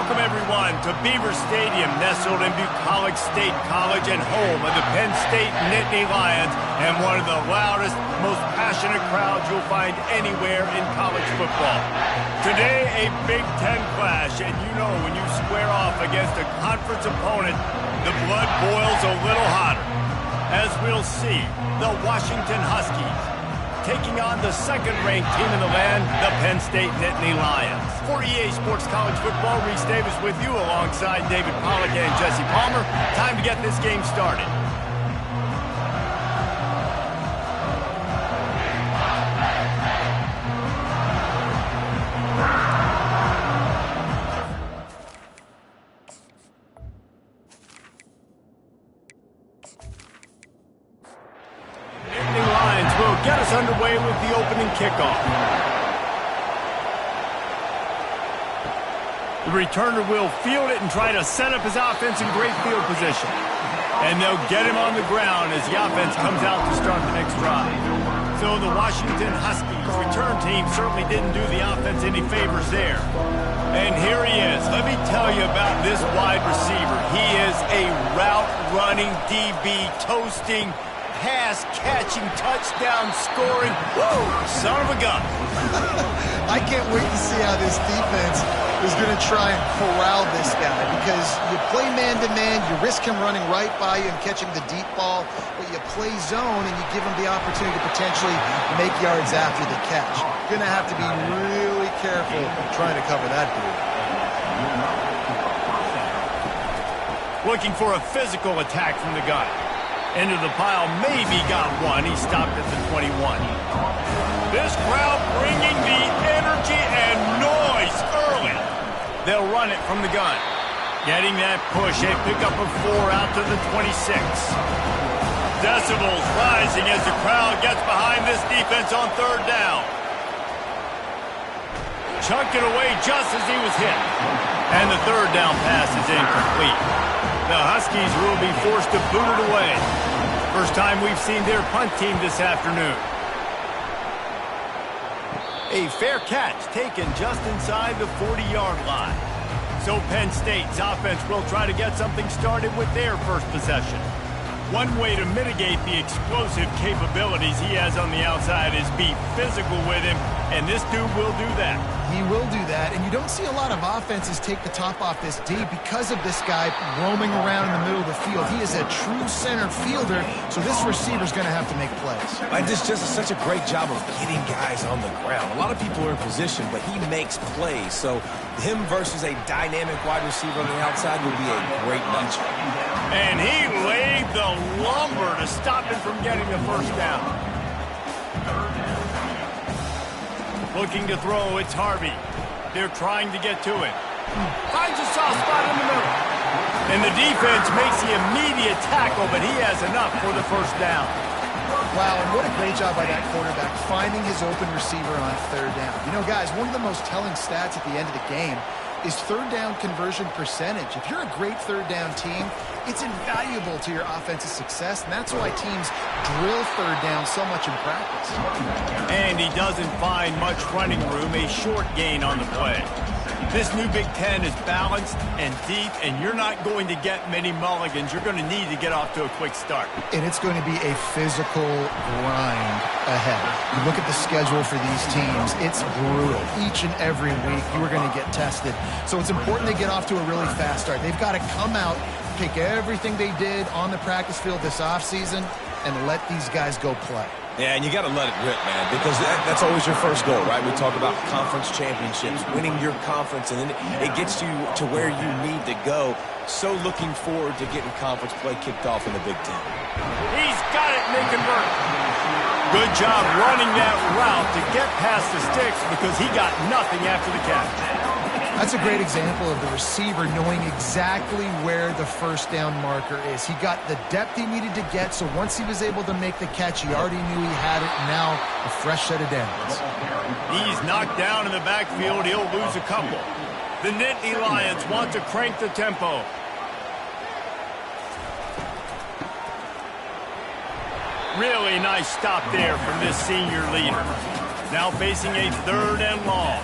Welcome, everyone, to Beaver Stadium, nestled in Bucolic State College and home of the Penn State Nittany Lions, and one of the loudest, most passionate crowds you'll find anywhere in college football. Today, a Big Ten clash, and you know when you square off against a conference opponent, the blood boils a little hotter. As we'll see, the Washington Huskies taking on the second-ranked team in the land, the Penn State Nittany Lions. For EA Sports College Football, Reese Davis with you alongside David Pollack and Jesse Palmer. Time to get this game started. Get us underway with the opening kickoff. The returner will field it and try to set up his offense in great field position. And they'll get him on the ground as the offense comes out to start the next drive. So the Washington Huskies return team certainly didn't do the offense any favors there. And here he is. Let me tell you about this wide receiver. He is a route-running DB, toasting, pass-catching, touchdown-scoring, woo, son of a gun. I can't wait to see how this defense is going to try and corral this guy, because you play man-to-man, you risk him running right by you and catching the deep ball, but you play zone and you give him the opportunity to potentially make yards after the catch. You're going to have to be really careful trying to cover that dude. Looking for a physical attack from the gun. Into the pile, maybe got one. He stopped at the 21. This crowd bringing the energy and noise early. They'll run it from the gun. Getting that push, a pickup of 4 out to the 26. Decibels rising as the crowd gets behind this defense on third down. Chunked it away just as he was hit. And the third down pass is incomplete. The Huskies will be forced to boot it away. First time we've seen their punt team this afternoon. A fair catch taken just inside the 40-yard line. So Penn State's offense will try to get something started with their first possession. One way to mitigate the explosive capabilities he has on the outside is be physical with him, and this dude will do that. He will do that, and you don't see a lot of offenses take the top off this D because of this guy roaming around in the middle of the field. He is a true center fielder, so this receiver's going to have to make plays. And this just is such a great job of getting guys on the ground. A lot of people are in position, but he makes plays. So him versus a dynamic wide receiver on the outside will be a great matchup. And he laid the lumber to stop him from getting the first down. Looking to throw, it's Harvey. They're trying to get to it. Finds a soft spot in the middle. And the defense makes the immediate tackle, but he has enough for the first down. Wow, and what a great job by that quarterback, finding his open receiver on third down. You know, guys, one of the most telling stats at the end of the game is third down conversion percentage. If you're a great third down team, it's invaluable to your offensive success, and that's why teams drill third down so much in practice. And he doesn't find much running room, a short gain on the play. This new Big Ten is balanced and deep, and you're not going to get many mulligans. You're going to need to get off to a quick start. And it's going to be a physical grind ahead. You look at the schedule for these teams, it's brutal. Each and every week, you are going to get tested. So it's important they get off to a really fast start. They've got to come out, take everything they did on the practice field this offseason, and let these guys go play. Yeah, and you got to let it rip, man, because that's always your first goal, right? We talk about conference championships, winning your conference, and then it gets you to where you need to go. So looking forward to getting conference play kicked off in the Big Ten. He's got it, and they convert. Good job running that route to get past the sticks because he got nothing after the catch. That's a great example of the receiver knowing exactly where the first down marker is. He got the depth he needed to get, so once he was able to make the catch, he already knew he had it, and now a fresh set of downs. He's knocked down in the backfield. He'll lose a couple. The Nittany Lions want to crank the tempo. Really nice stop there from this senior leader. Now facing a third and long.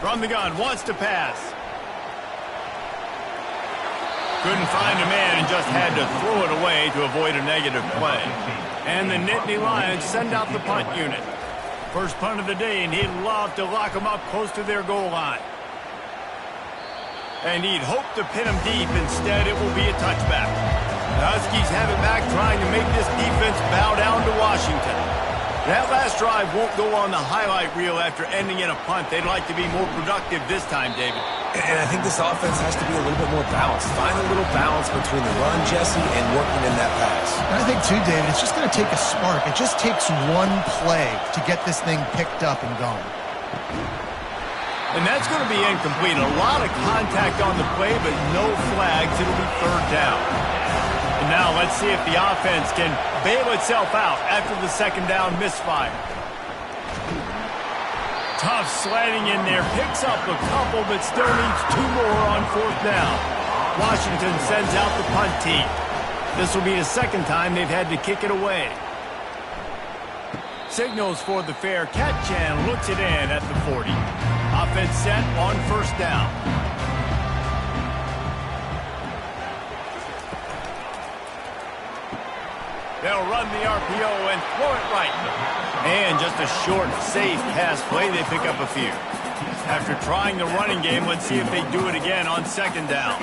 From the gun, wants to pass. Couldn't find a man and just had to throw it away to avoid a negative play. And the Nittany Lions send out the punt unit. First punt of the day, and he'd love to lock them up close to their goal line. And he'd hope to pin them deep. Instead, it will be a touchback. The Huskies have it back, trying to make this defense bow down to Washington. That last drive won't go on the highlight reel after ending in a punt. They'd like to be more productive this time, David. And I think this offense has to be a little bit more balanced. Find a little balance between the run, Jesse, and working in that pass. And I think, too, David, it's just going to take a spark. It just takes one play to get this thing picked up and going. And that's going to be incomplete. A lot of contact on the play, but no flags. It'll be third down. And now let's see if the offense can bail itself out after the second down misfire. Tough sliding in there, picks up a couple, but still needs 2 more on fourth down. Washington sends out the punt team. This will be the second time they've had to kick it away. Signals for the fair catch and looks it in at the 40. Offense set on first down. They'll run the RPO and throw it right. And just a short, safe pass play, they pick up a few. After trying the running game, let's see if they do it again on second down.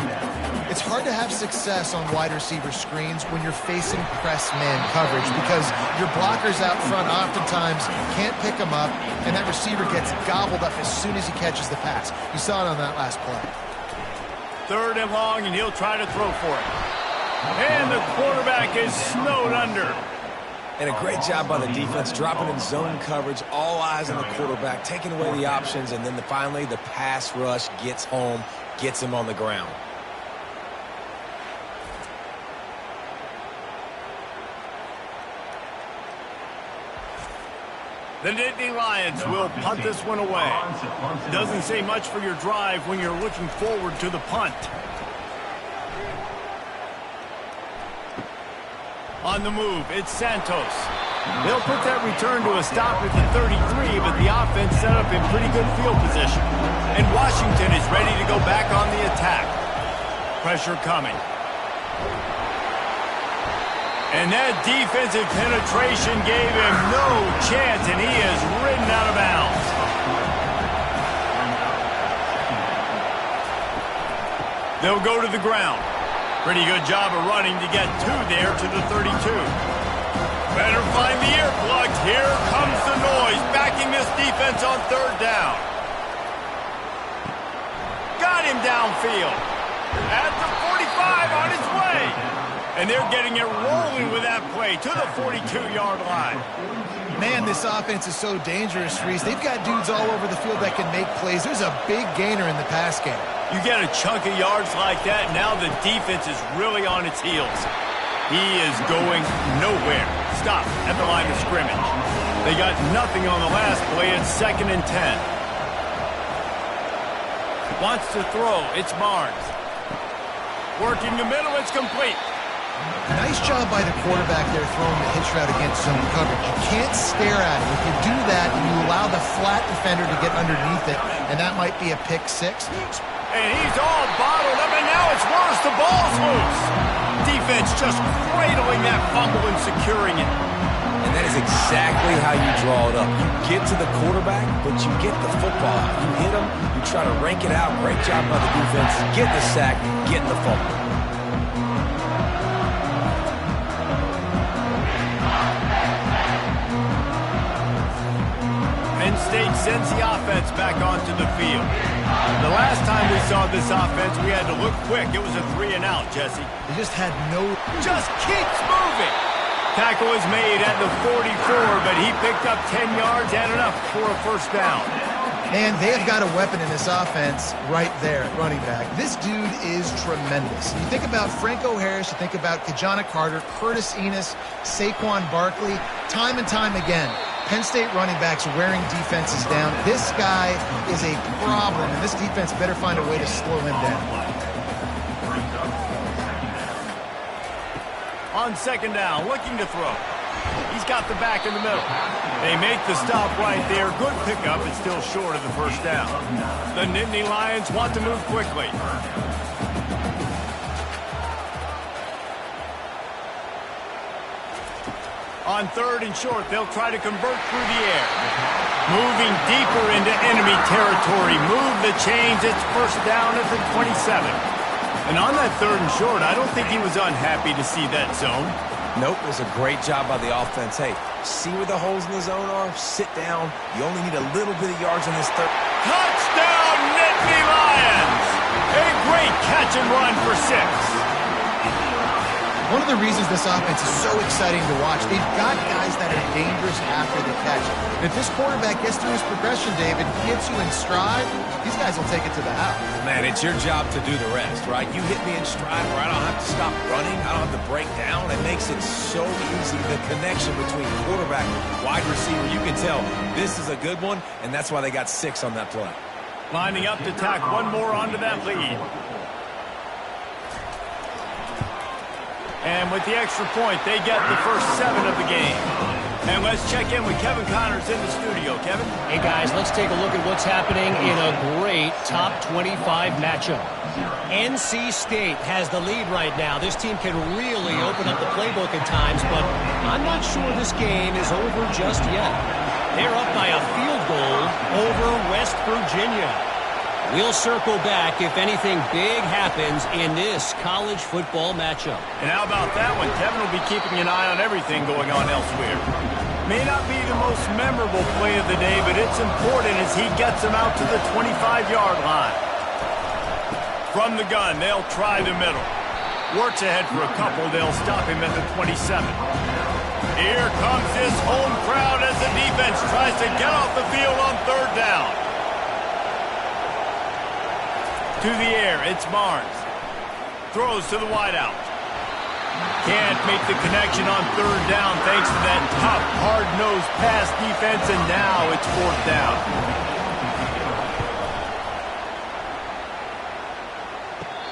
It's hard to have success on wide receiver screens when you're facing press man coverage because your blockers out front oftentimes can't pick them up, and that receiver gets gobbled up as soon as he catches the pass. You saw it on that last play. Third and long, and he'll try to throw for it. And the quarterback is snowed under. And a great job by the defense, dropping in zone coverage, all eyes on the quarterback, taking away the options, and then finally the pass rush gets home, gets him on the ground. The Nittany Lions will punt this one away. Doesn't say much for your drive when you're looking forward to the punt. On the move, it's Santos. They'll put that return to a stop at the 33, but the offense set up in pretty good field position. And Washington is ready to go back on the attack. Pressure coming. And that defensive penetration gave him no chance, and he is ridden out of bounds. They'll go to the ground. Pretty good job of running to get 2 there to the 32. Better find the earplugs. Here comes the noise, backing this defense on third down. Got him downfield. At the 45 on his way. And they're getting it rolling with that play to the 42-yard line. Man, this offense is so dangerous, Reese. They've got dudes all over the field that can make plays. There's a big gainer in the pass game. You get a chunk of yards like that, now the defense is really on its heels. He is going nowhere. Stop at the line of scrimmage. They got nothing on the last play. It's 2nd and 10. Wants to throw. It's Barnes. Working the middle. It's complete. Nice job by the quarterback there throwing the hitch route against zone coverage. You can't stare at it. If you do that, you allow the flat defender to get underneath it, and that might be a pick 6. And he's all bottled up, and now it's worse. The ball's loose. Defense just cradling that fumble and securing it. And that is exactly how you draw it up. You get to the quarterback, but you get the football out. You hit him, you try to rank it out. Great job by the defense. Get the sack, get the fumble. Penn State sends the offense back onto the field. The last time we saw this offense, we had to look quick. It was a 3-and-out, Jesse. They just had no... Just keeps moving. Tackle is made at the 44, but he picked up 10 yards and enough for a first down. And they have got a weapon in this offense right there, running back. This dude is tremendous. You think about Franco Harris, you think about Kajana Carter, Curtis Enos, Saquon Barkley, time and time again. Penn State running backs wearing defenses down. This guy is a problem, and this defense better find a way to slow him down. On second down, looking to throw. He's got the back in the middle. They make the stop right there. Good pickup. It's still short of the first down. The Nittany Lions want to move quickly. On 3rd and short, they'll try to convert through the air. Moving deeper into enemy territory. Move the chains. It's first down at the 27. And on that 3rd and short, I don't think he was unhappy to see that zone. Nope, it was a great job by the offense. Hey, see where the holes in the zone are? Sit down. You only need a little bit of yards in this third. Touchdown, Nittany Lions! A great catch and run for 6. One of the reasons this offense is so exciting to watch, they've got guys that are dangerous after the catch. And if this quarterback gets through his progression, David, gets you in stride, these guys will take it to the house. Man, it's your job to do the rest, right? You hit me in stride where I don't have to stop running. I don't have to break down. It makes it so easy. The connection between quarterback and wide receiver, you can tell this is a good one, and that's why they got 6 on that play. Lining up to tack one more onto that lead. And with the extra point, they get the first 7 of the game. And let's check in with Kevin Connors in the studio. Kevin? Hey, guys, let's take a look at what's happening in a great top 25 matchup. NC State has the lead right now. This team can really open up the playbook at times, but I'm not sure this game is over just yet. They're up by a field goal over West Virginia. We'll circle back if anything big happens in this college football matchup. And how about that one? Kevin will be keeping an eye on everything going on elsewhere. May not be the most memorable play of the day, but it's important as he gets them out to the 25-yard line. From the gun, they'll try the middle. Works ahead for a couple. They'll stop him at the 27. Here comes this home crowd as the defense tries to get off the field on 3rd down. To the air, it's Barnes. Throws to the wideout. Can't make the connection on 3rd down thanks to that tough, hard-nosed pass defense, and now it's 4th down.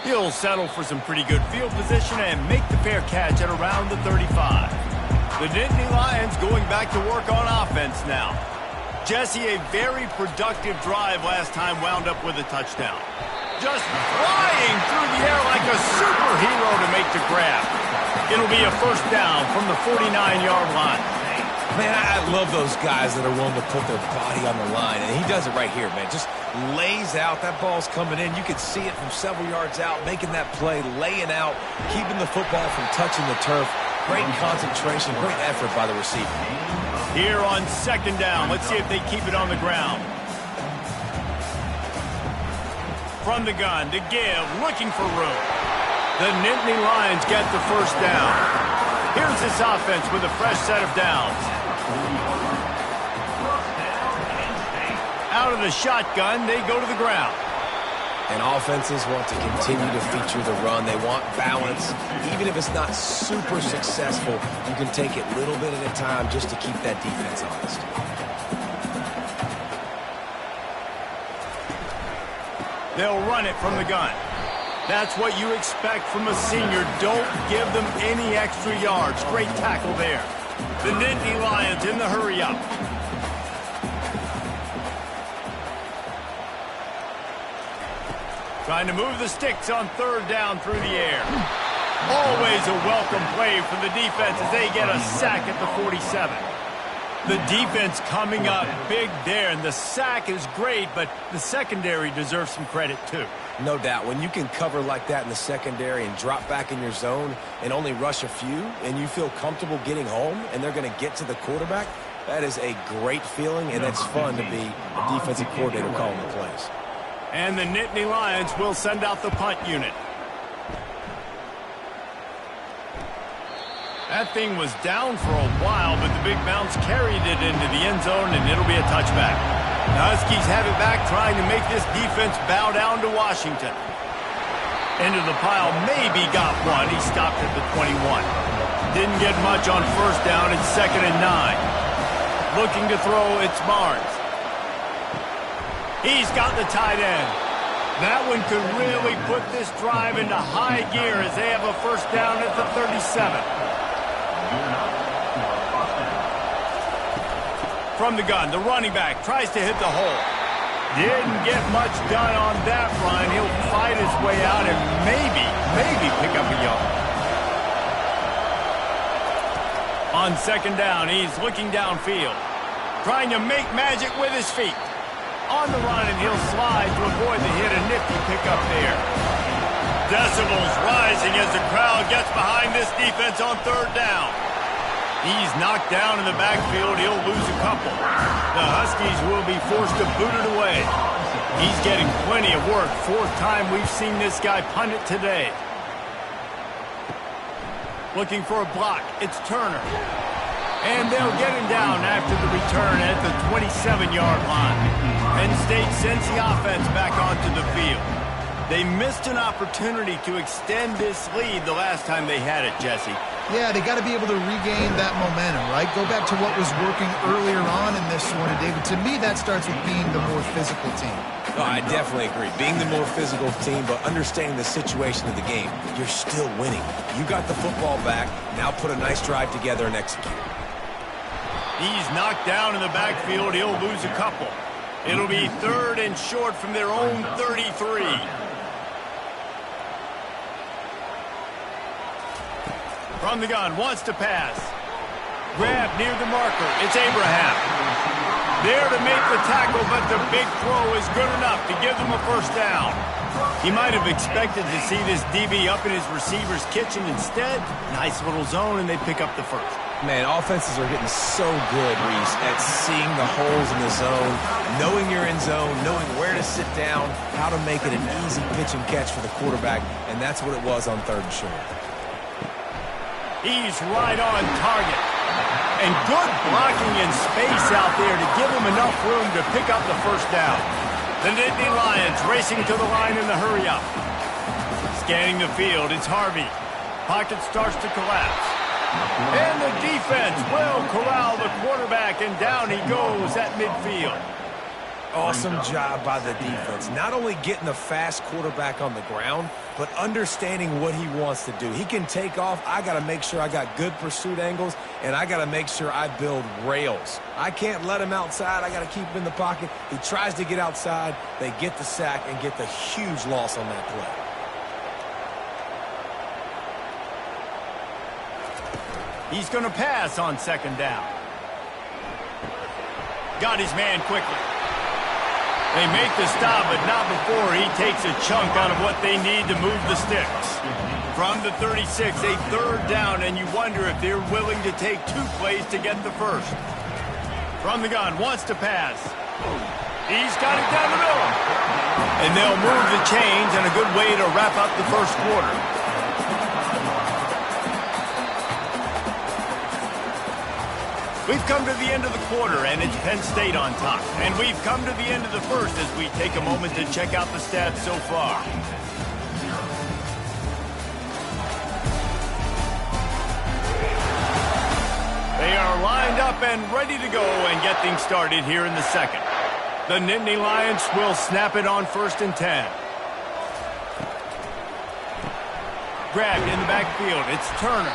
He'll settle for some pretty good field position and make the fair catch at around the 35. The Nittany Lions going back to work on offense now. Jesse, a very productive drive last time wound up with a touchdown. Just flying through the air like a superhero to make the grab. It'll be a first down from the 49-yard line. Man, I love those guys that are willing to put their body on the line, and he does it right here, man. Just lays out. That ball's coming in. You can see it from several yards out, making that play, laying out, keeping the football from touching the turf. Great concentration, great effort by the receiver. Here on 2nd down, let's see if they keep it on the ground. From the gun to give, looking for room. The Nittany Lions get the first down. Here's this offense with a fresh set of downs. Out of the shotgun, they go to the ground. And offenses want to continue to feature the run. They want balance. Even if it's not super successful, you can take it little bit at a time just to keep that defense honest. They'll run it from the gun. That's what you expect from a senior. Don't give them any extra yards. Great tackle there. The Nittany Lions in the hurry-up. Trying to move the sticks on 3rd down through the air. Always a welcome play for the defense as they get a sack at the 47. The defense coming up big there, and the sack is great, but the secondary deserves some credit too. No doubt. When you can cover like that in the secondary and drop back in your zone and only rush a few, and you feel comfortable getting home, and they're going to get to the quarterback, that is a great feeling, and it's fun to be a defensive coordinator calling the plays. And the Nittany Lions will send out the punt unit. That thing was down for a while, but the big bounce carried it into the end zone, and it'll be a touchback. The Huskies have it back, trying to make this defense bow down to Washington. Into the pile, maybe got one. He stopped at the 21. Didn't get much on 1st down. It's 2nd and 9. Looking to throw, it's Barnes. He's got the tight end. That one could really put this drive into high gear as they have a first down at the 37. from the gun. The running back tries to hit the hole. Didn't get much done on that run. He'll fight his way out and maybe pick up a yard. On second down, he's looking downfield, trying to make magic with his feet. On the run, and he'll slide to avoid the hit. A nifty pickup there. Decibels rising as the crowd gets behind this defense on third down. He's knocked down in the backfield. He'll lose a couple. The Huskies will be forced to boot it away. He's getting plenty of work. Fourth time we've seen this guy punt it today. Looking for a block. It's Turner. And they'll get him down after the return at the 27-yard line. Penn State sends the offense back onto the field. They missed an opportunity to extend this lead the last time they had it, Jesse. Yeah, they got to be able to regain that momentum, right? Go back to what was working earlier on in this one, and David. To me, that starts with being the more physical team. Oh, I definitely agree. Being the more physical team, but understanding the situation of the game. You're still winning. You got the football back. Now put a nice drive together and execute. He's knocked down in the backfield. He'll lose a couple. It'll be third and short from their own 33. From the gun, wants to pass. Grab near the marker. It's Abraham. There to make the tackle, but the big throw is good enough to give them a first down. He might have expected to see this DB up in his receiver's kitchen. Instead, nice little zone, and they pick up the first. Man, offenses are getting so good, Reese, at seeing the holes in the zone, knowing you're in zone, knowing where to sit down, how to make it an easy pitch and catch for the quarterback, and that's what it was on third and short. He's right on target. And good blocking in space out there to give him enough room to pick up the first down. The Nittany Lions racing to the line in the hurry-up. Scanning the field, it's Harvey. Pocket starts to collapse. And the defense will corral the quarterback, and down he goes at midfield. Awesome job by the defense. Not only getting the fast quarterback on the ground, but understanding what he wants to do. He can take off. I got to make sure I got good pursuit angles, and I got to make sure I build rails. I can't let him outside. I got to keep him in the pocket. He tries to get outside. They get the sack and get the huge loss on that play. He's going to pass on second down. Got his man quickly. They make the stop, but not before he takes a chunk out of what they need to move the sticks. From the 36, a third down, and you wonder if they're willing to take two plays to get the first. From the gun, wants to pass. He's got it down the middle. And they'll move the chains, and a good way to wrap up the first quarter. We've come to the end of the quarter, and it's Penn State on top. And we've come to the end of the first as we take a moment to check out the stats so far. They are lined up and ready to go and get things started here in the second. The Nittany Lions will snap it on 1st and 10. Grabbed in the backfield. It's Turner.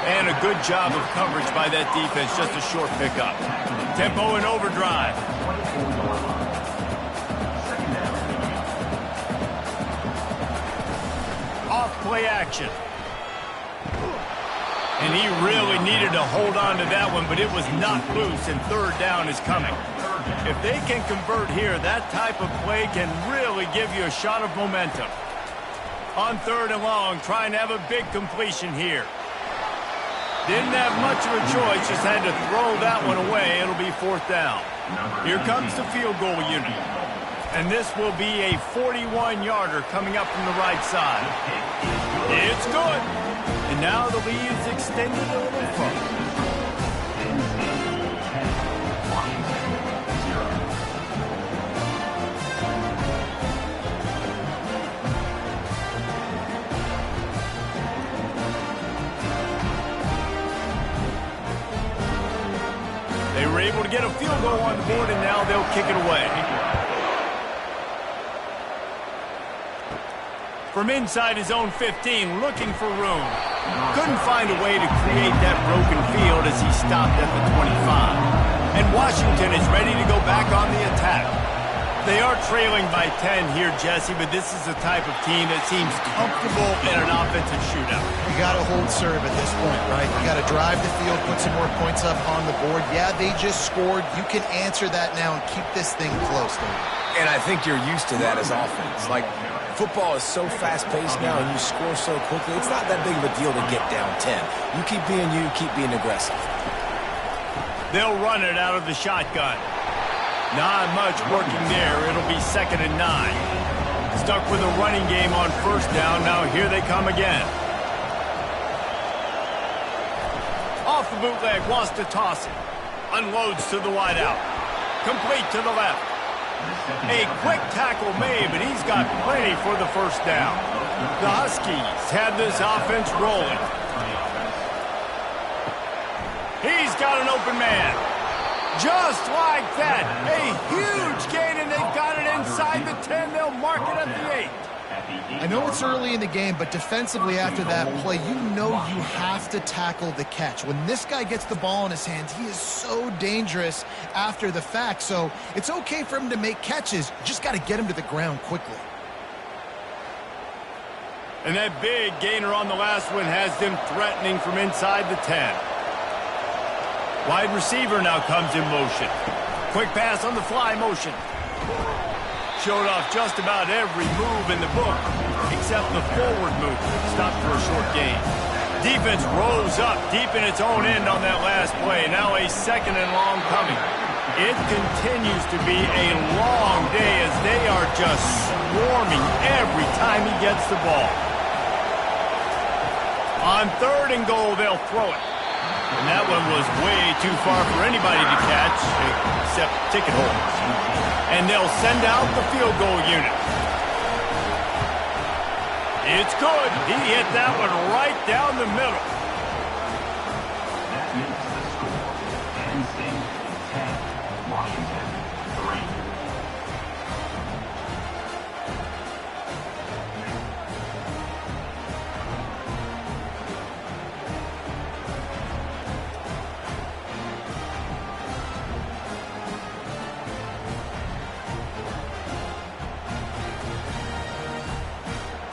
And a good job of coverage by that defense. Just a short pickup. Tempo and overdrive. Off play action. And he really needed to hold on to that one, but it was not loose, and third down is coming. If they can convert here, that type of play can really give you a shot of momentum. On third and long, trying to have a big completion here. Didn't have much of a choice, just had to throw that one away. It'll be 4th down. Here comes the field goal unit. And this will be a 41-yarder coming up from the right side. It's good. And now the lead is extended a little further. They were able to get a field goal on the board, and now they'll kick it away. From inside his own 15, looking for room. Couldn't find a way to create that broken field as he stopped at the 25. And Washington is ready to go back on the attack. They are trailing by 10 here, Jesse, but this is the type of team that seems comfortable in an offensive shootout. You got to hold serve at this point, right? You got to drive the field, put some more points up on the board. Yeah, they just scored. You can answer that now and keep this thing close, David. And I think you're used to that as offense. Like, football is so fast-paced now and you score so quickly, it's not that big of a deal to get down 10. You keep being aggressive. They'll run it out of the shotgun. Not much working there. It'll be 2nd and 9. Stuck with a running game on 1st down. Now here they come again. Off the bootleg, wants to toss it. Unloads to the wideout. Complete to the left. A quick tackle made, but he's got plenty for the 1st down. The Huskies have this offense rolling. He's got an open man. Just like that. A huge gain, and they've got it inside the 10. They'll mark it at the 8. I know it's early in the game, but defensively after that play, you know you have to tackle the catch. When this guy gets the ball in his hands, he is so dangerous after the fact. So it's okay for him to make catches. You just got to get him to the ground quickly. And that big gainer on the last one has them threatening from inside the 10. Wide receiver now comes in motion. Quick pass on the fly motion. Showed off just about every move in the book, except the forward move. Stopped for a short gain. Defense rose up deep in its own end on that last play. Now a 2nd and long coming. It continues to be a long day as they are just swarming every time he gets the ball. On 3rd and goal, they'll throw it. And that one was way too far for anybody to catch, except ticket holders. And they'll send out the field goal unit. It's good. He hit that one right down the middle. That makes the score Penn State 10, Washington 3.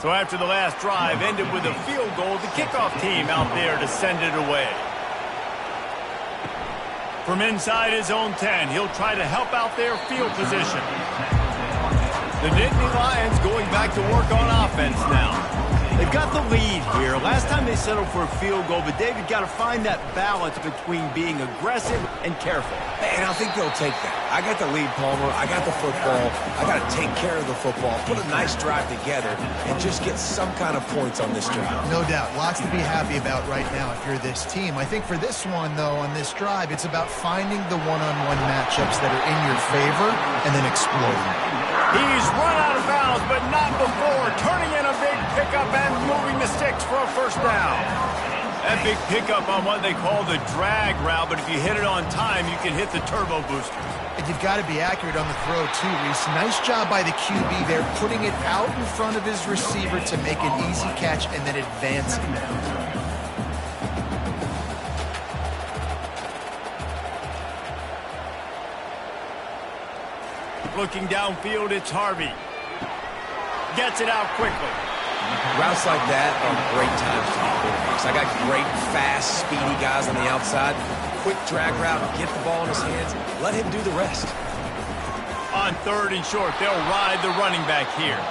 So after the last drive ended with a field goal, the kickoff team out there to send it away. From inside his own 10, he'll try to help out their field position. The Nittany Lions going back to work on offense now. They've got the lead here. Last time they settled for a field goal, but David got to find that balance between being aggressive and careful. And I think they'll take that. I got the lead, Palmer. I got the football. I got to take care of the football, put a nice drive together, and just get some kind of points on this drive. No doubt. Lots to be happy about right now if you're this team. I think for this one, though, on this drive, it's about finding the one-on-one matchups that are in your favor and then exploding. He's run out of bounds, but not before. Turning in a big pickup and moving the sticks for a 1st down. That big pickup on what they call the drag route, but if you hit it on time, you can hit the turbo boosters. And you've got to be accurate on the throw, too, Reese. Nice job by the QB there, putting it out in front of his receiver to make an easy catch and then advancing. Looking downfield, it's Harvey. Gets it out quickly. Routes like that are great times to be quarterbacks. I got great, fast, speedy guys on the outside. Quick drag route, get the ball in his hands, let him do the rest. On 3rd and short, they'll ride the running back here.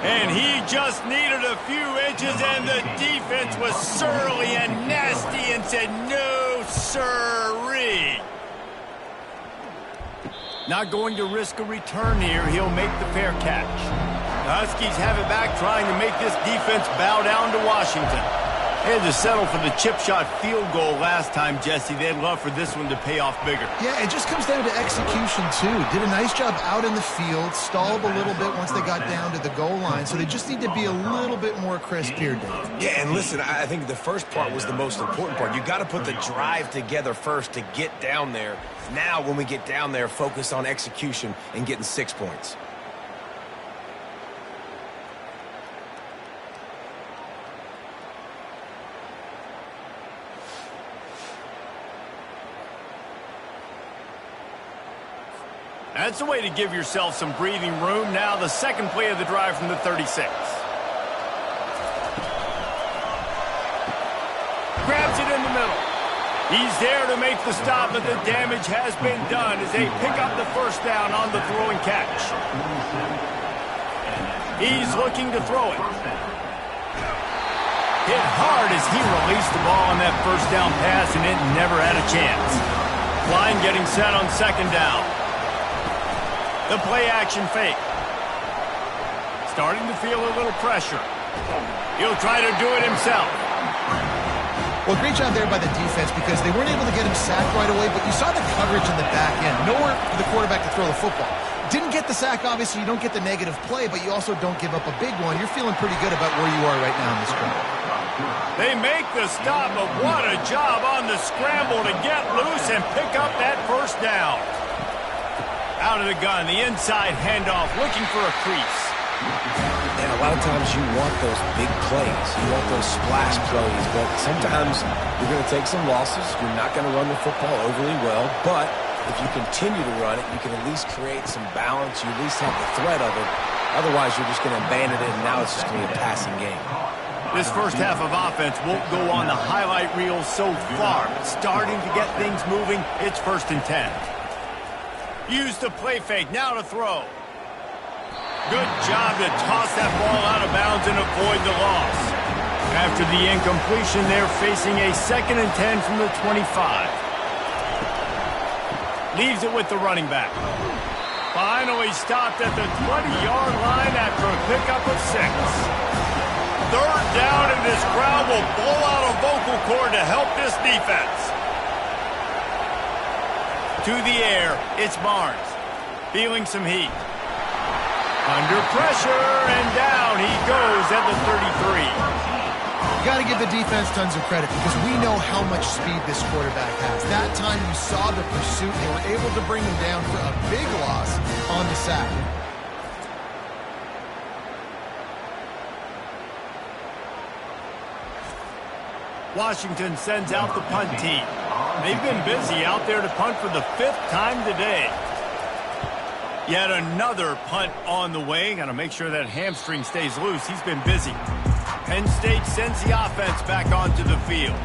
And he just needed a few inches, and the defense was surly and nasty and said, no, sirree. Not going to risk a return here. He'll make the fair catch. The Huskies have it back, trying to make this defense bow down to Washington. They had to settle for the chip shot field goal last time, Jesse. They'd love for this one to pay off bigger. Yeah, it just comes down to execution, too. Did a nice job out in the field, stalled a little bit once they got down to the goal line, so they just need to be a little bit more crisp here, Dave. Yeah, and listen, I think the first part was the most important part. You got to put the drive together first to get down there. Now, when we get down there, focus on execution and getting 6 points. That's the way to give yourself some breathing room. Now the second play of the drive from the 36. Grabs it in the middle. He's there to make the stop, but the damage has been done as they pick up the first down on the throw and catch. He's looking to throw it. Hit hard as he released the ball on that first down pass, and it never had a chance. Line getting set on second down. The play action fake. Starting to feel a little pressure. He'll try to do it himself. Well, great job there by the defense because they weren't able to get him sacked right away, but you saw the coverage in the back end. Nowhere for the quarterback to throw the football. Didn't get the sack, obviously. You don't get the negative play, but you also don't give up a big one. You're feeling pretty good about where you are right now in this scramble. They make the stop, but what a job on the scramble to get loose and pick up that first down. Out of the gun, the inside handoff, looking for a crease. And a lot of times you want those big plays. You want those splash plays, but sometimes you're going to take some losses. You're not going to run the football overly well, but if you continue to run it, you can at least create some balance. You at least have the threat of it. Otherwise, you're just going to abandon it, and now it's just going to be a passing game. This first half of offense won't go on the highlight reel so far, but starting to get things moving, it's 1st and 10. Use the play fake, now to throw. Good job to toss that ball out of bounds and avoid the loss. After the incompletion, they're facing a 2nd and 10 from the 25. Leaves it with the running back. Finally stopped at the 20-yard line after a pickup of 6. 3rd down, and this crowd will blow out a vocal cord to help this defense. To the air, it's Barnes. Feeling some heat. Under pressure, and down he goes at the 33. You got to give the defense tons of credit because we know how much speed this quarterback has. That time you saw the pursuit. They were able to bring him down for a big loss on the sack. Washington sends out the punt team. They've been busy out there to punt for the 5th time today. Yet another punt on the way. Got to make sure that hamstring stays loose. He's been busy. Penn State sends the offense back onto the field.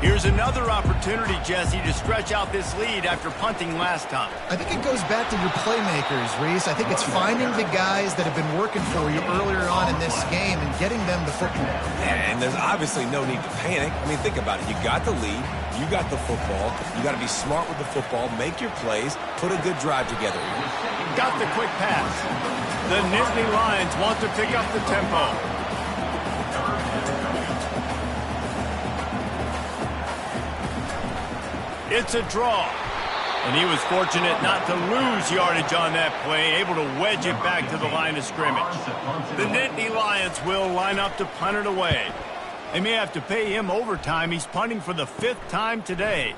Here's another opportunity, Jesse, to stretch out this lead after punting last time. I think it goes back to your playmakers, Reese. I think it's finding the guys that have been working for you earlier on in this game and getting them the football. And there's obviously no need to panic. I mean, think about it. You got the lead. You got the football. You got to be smart with the football. Make your plays. Put a good drive together. Got the quick pass. The Nittany Lions want to pick up the tempo. It's a draw. And he was fortunate not to lose yardage on that play, able to wedge it back to the line of scrimmage. The Nittany Lions will line up to punt it away. They may have to pay him overtime. He's punting for the 5th time today.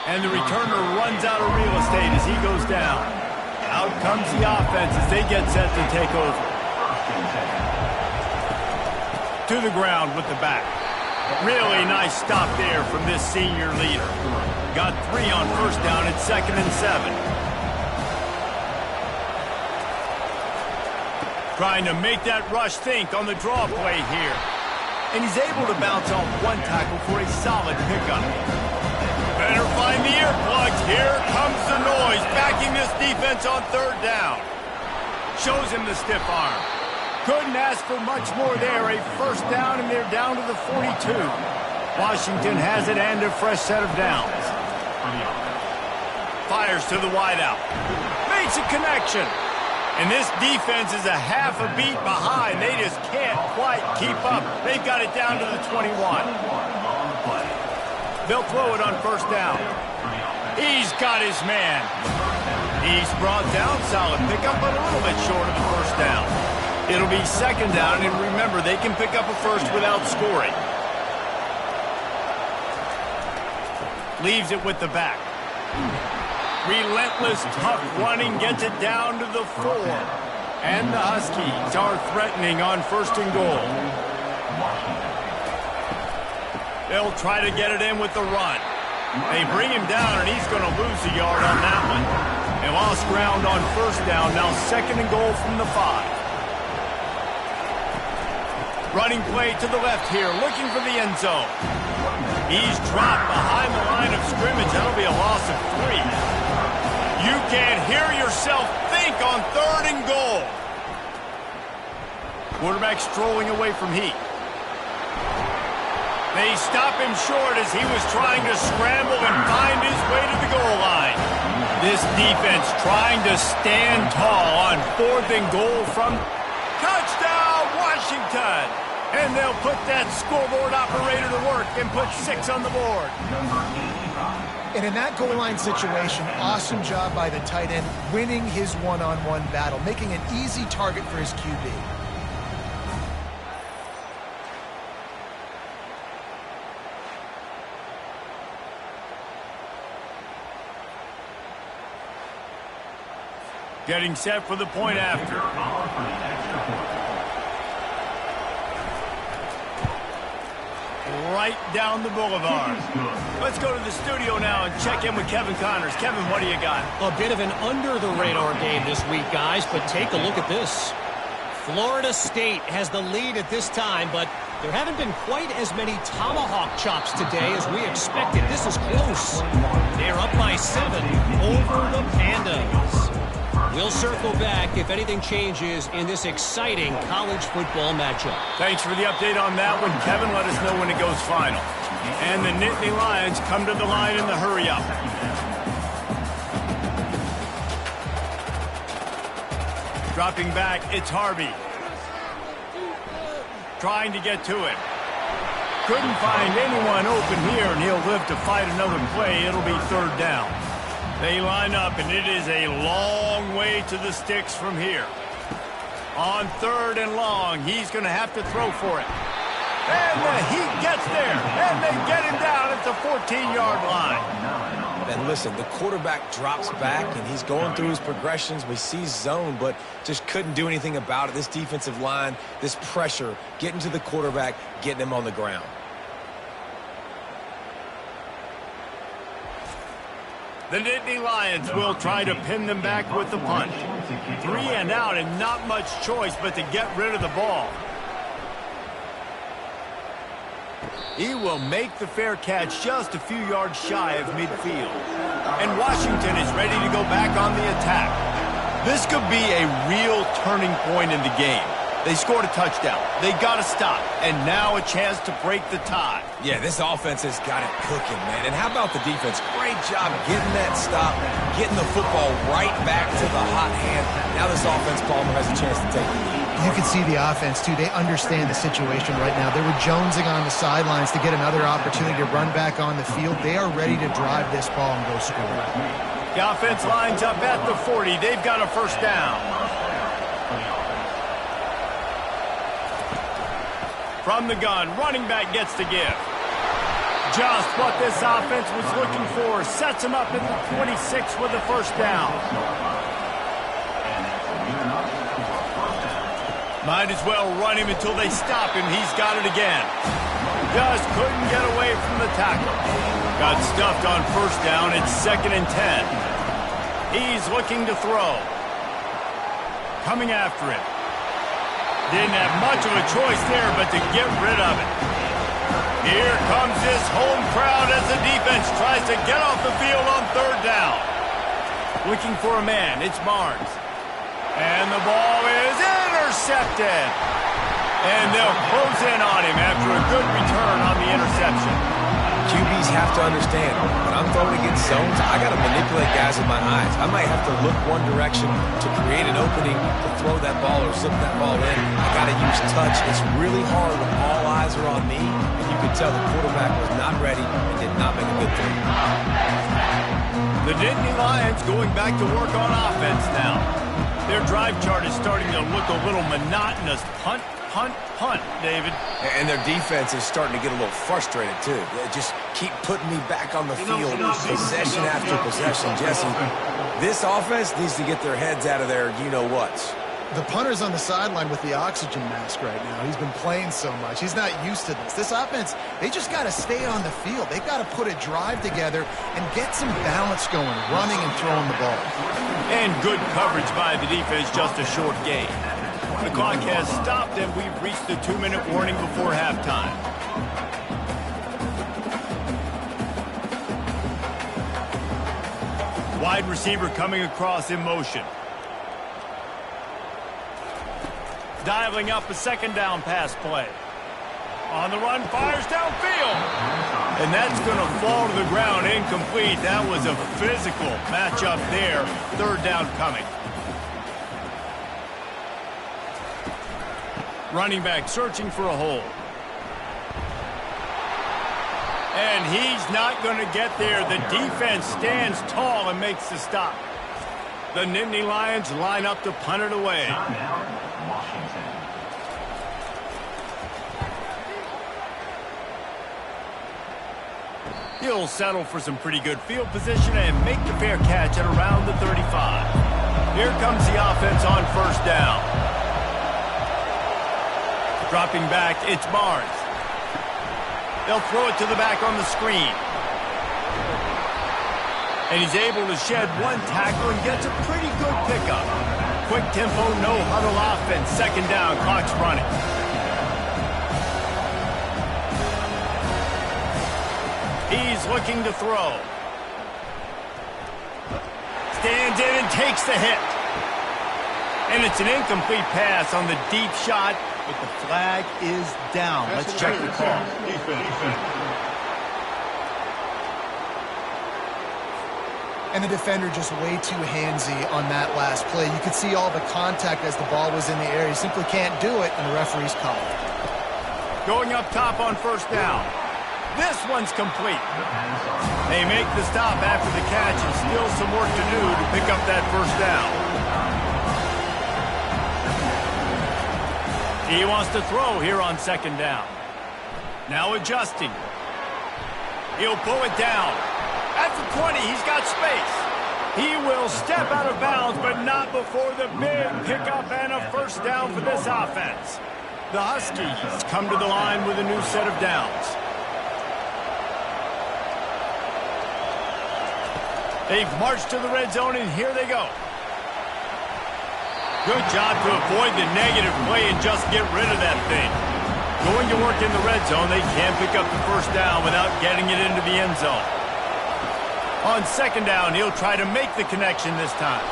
And the returner runs out of real estate as he goes down. Out comes the offense as they get set to take over. To the ground with the back. Really nice stop there from this senior leader. Got 3 on 1st down at 2nd and 7. Trying to make that rush think on the draw play here. And he's able to bounce off 1 tackle for a solid pickup. Better find the earplugs. Here comes the noise, backing this defense on 3rd down. Shows him the stiff arm. Couldn't ask for much more there. A 1st down, and they're down to the 42. Washington has it and a fresh set of downs. Fires to the wideout. Makes a connection. And this defense is a half a beat behind. They just can't quite keep up. They've got it down to the 21. They'll throw it on 1st down. He's got his man. He's brought down. Solid pickup, but a little bit short of the 1st down. It'll be 2nd down, and remember, they can pick up a 1st without scoring. Leaves it with the back. Relentless, tough running gets it down to the 4. And the Huskies are threatening on 1st and goal. They'll try to get it in with the run. They bring him down, and he's going to lose a yard on that one. They lost ground on first down. Now 2nd and goal from the 5. Running play to the left here, looking for the end zone. He's dropped behind the line of scrimmage. That'll be a loss of 3. You can't hear yourself think on 3rd and goal. Quarterback strolling away from heat. They stop him short as he was trying to scramble and find his way to the goal line. This defense trying to stand tall on 4th and goal from touchdown, Washington. And they'll put that scoreboard operator to work and put 6 on the board. And in that goal line situation, awesome job by the tight end, winning his one-on-one battle, making an easy target for his QB. Getting set for the point after. Right down the boulevard. Let's go to the studio now and check in with Kevin Connors. Kevin, what do you got? A bit of an under-the-radar game this week, guys, but take a look at this. Florida State has the lead at this time, but there haven't been quite as many tomahawk chops today as we expected. This is close. They're up by 7 over the Pandas. We'll circle back if anything changes in this exciting college football matchup. Thanks for the update on that one, Kevin. Let us know when it goes final. And the Nittany Lions come to the line in the hurry-up. Dropping back, it's Harvey. Trying to get to him. Couldn't find anyone open here, and he'll live to fight another play. It'll be 3rd down. They line up, and it is a long way to the sticks from here. On 3rd and long, he's going to have to throw for it. And the Heat gets there, and they get him down at the 14-yard line. And listen, the quarterback drops back, and he's going through his progressions. We see zone, but just couldn't do anything about it. This defensive line, this pressure, getting to the quarterback, getting him on the ground. The Nittany Lions will try to pin them back with the punt. 3 and out and not much choice but to get rid of the ball. He will make the fair catch just a few yards shy of midfield. And Washington is ready to go back on the attack. This could be a real turning point in the game. They scored a touchdown. They got to stop. And now a chance to break the tie. Yeah, this offense has got it cooking, man. And how about the defense? Great job getting that stop, getting the football right back to the hot hand. Now this offense, Palmer, has a chance to take the lead. You can see the offense, too. They understand the situation right now. They were jonesing on the sidelines to get another opportunity to run back on the field. They are ready to drive this ball and go score. The offense lines up at the 40. They've got a 1st down. From the gun, running back gets the give. Just what this offense was looking for. Sets him up at the 26 with the 1st down. Might as well run him until they stop him. He's got it again. Just couldn't get away from the tackle. Got stuffed on 1st down. It's 2nd and 10. He's looking to throw. Coming after him. Didn't have much of a choice there but to get rid of it. Here comes this home crowd as the defense tries to get off the field on 3rd down. Looking for a man. It's Barnes. And the ball is intercepted. And they'll close in on him after a good return on the interception. QBs have to understand, when I'm throwing against zones, I got to manipulate guys with my eyes. I might have to look one direction to create an opening to throw that ball or zip that ball in. I got to use touch. It's really hard when all eyes are on me, and you can tell the quarterback was not ready and did not make a good throw. The Nittany Lions going back to work on offense now. Their drive chart is starting to look a little monotonous. Punt, punt, punt, David. And their defense is starting to get a little frustrated, too. They just keep putting me back on the field, possession after possession. Jesse, this offense needs to get their heads out of their you-know-whats. The punter's on the sideline with the oxygen mask right now. He's been playing so much. He's not used to this. This offense, they just got to stay on the field. They've got to put a drive together and get some balance going, running and throwing the ball. And good coverage by the defense, just a short gain. The clock has stopped, and we've reached the 2-minute warning before halftime. Wide receiver coming across in motion. Dialing up a second down pass play. On the run, fires downfield. And that's going to fall to the ground incomplete. That was a physical matchup there. Third down coming. Running back searching for a hole. And he's not going to get there. The defense stands tall and makes the stop. The Nittany Lions line up to punt it away. He'll settle for some pretty good field position and make the fair catch at around the 35. Here comes the offense on first down. Dropping back, it's Barnes. They'll throw it to the back on the screen. And he's able to shed one tackle and gets a pretty good pickup. Quick tempo, no huddle offense. Second down, clock's running. He's looking to throw. Stands in and takes the hit. And it's an incomplete pass on the deep shot, but the flag is down. Let's check the call. And the defender just way too handsy on that last play. You could see all the contact as the ball was in the air. He simply can't do it, and the referee's called. Going up top on first down. This one's complete. They make the stop after the catch and still some work to do to pick up that first down. He wants to throw here on second down. Now adjusting. He'll pull it down. At the 20, he's got space. He will step out of bounds, but not before the big pickup and a first down for this offense. The Huskies come to the line with a new set of downs. They've marched to the red zone, and here they go. Good job to avoid the negative play and just get rid of that thing. Going to work in the red zone, they can't pick up the first down without getting it into the end zone. On second down, he'll try to make the connection this time.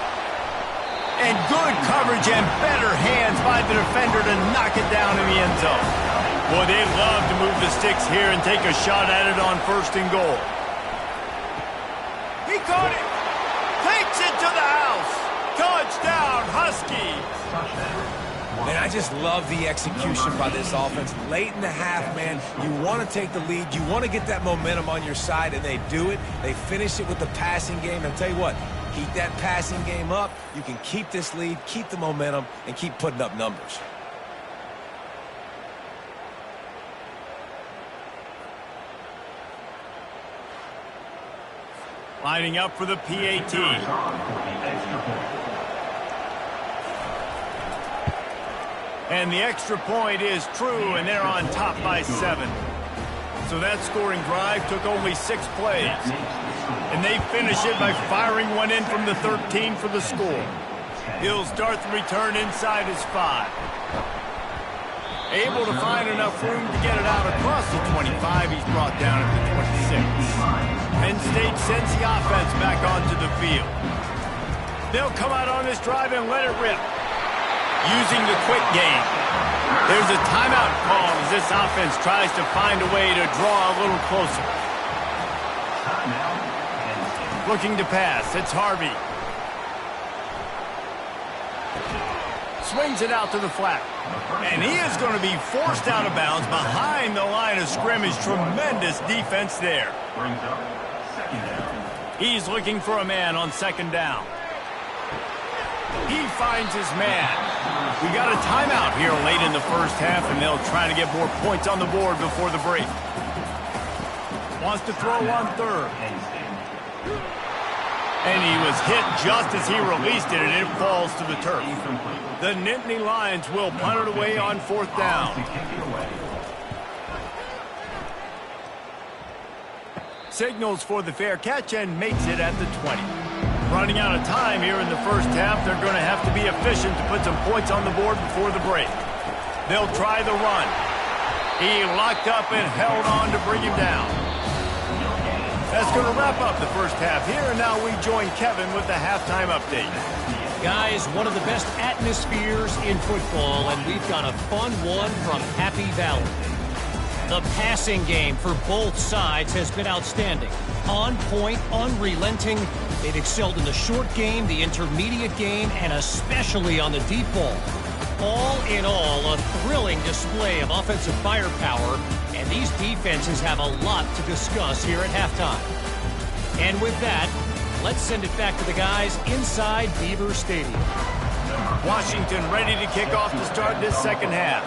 And good coverage and better hands by the defender to knock it down in the end zone. Boy, they'd love to move the sticks here and take a shot at it on first and goal. He caught it. Takes it to the house. Touchdown, Huskies. Man, I just love the execution by this offense. Late in the half, man, you want to take the lead. You want to get that momentum on your side, and they do it. They finish it with the passing game. And I'll tell you what, keep that passing game up. You can keep this lead, keep the momentum, and keep putting up numbers. Lining up for the PAT. And the extra point is true, and they're on top by 7. So that scoring drive took only 6 plays. And they finish it by firing one in from the 13 for the score. He'll start the return inside his 5. Able to find enough room to get it out across the 25. He's brought down at the 26. Penn State sends the offense back onto the field. They'll come out on this drive and let it rip. Using the quick game. There's a timeout call as this offense tries to find a way to draw a little closer. Looking to pass. It's Harvey. Swings it out to the flat. And he is going to be forced out of bounds behind the line of scrimmage. Tremendous defense there. He's looking for a man on second down. He finds his man. We got a timeout here late in the first half, and they'll try to get more points on the board before the break. Wants to throw on third. And he was hit just as he released it, and it falls to the turf. The Nittany Lions will punt it away on 4th down. Signals for the fair catch and makes it at the 20. Running out of time here in the first half, they're going to have to be efficient to put some points on the board before the break. They'll try the run. He locked up and held on to bring him down. That's going to wrap up the first half here, and now we join Kevin with the halftime update. Guys, one of the best atmospheres in football, and we've got a fun one from Happy Valley. The passing game for both sides has been outstanding. On point, unrelenting. They've excelled in the short game, the intermediate game, and especially on the deep ball. All in all, a thrilling display of offensive firepower, and these defenses have a lot to discuss here at halftime. And with that, let's send it back to the guys inside Beaver Stadium. Washington ready to kick off to start this second half.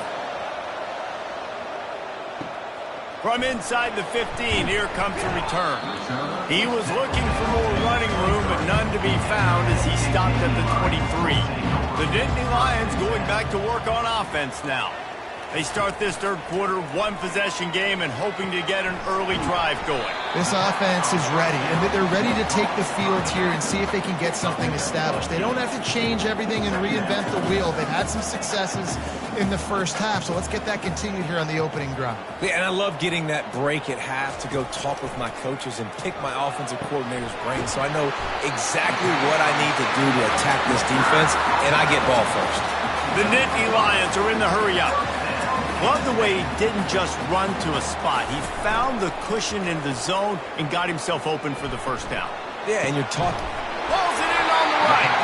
From inside the 15, here comes a return. He was looking for more running room, but none to be found as he stopped at the 23. The Nittany Lions going back to work on offense now. They start this third quarter, one-possession game, and hoping to get an early drive going. This offense is ready, and they're ready to take the field here and see if they can get something established. They don't have to change everything and reinvent the wheel. They've had some successes in the first half, so let's get that continued here on the opening drive. Yeah, and I love getting that break at half to go talk with my coaches and pick my offensive coordinator's brain so I know exactly what I need to do to attack this defense, and I get ball first. The Nittany Lions are in the hurry-up. Love the way he didn't just run to a spot. He found the cushion in the zone and got himself open for the first down. Yeah, and you're talking. Pulls it in on the right.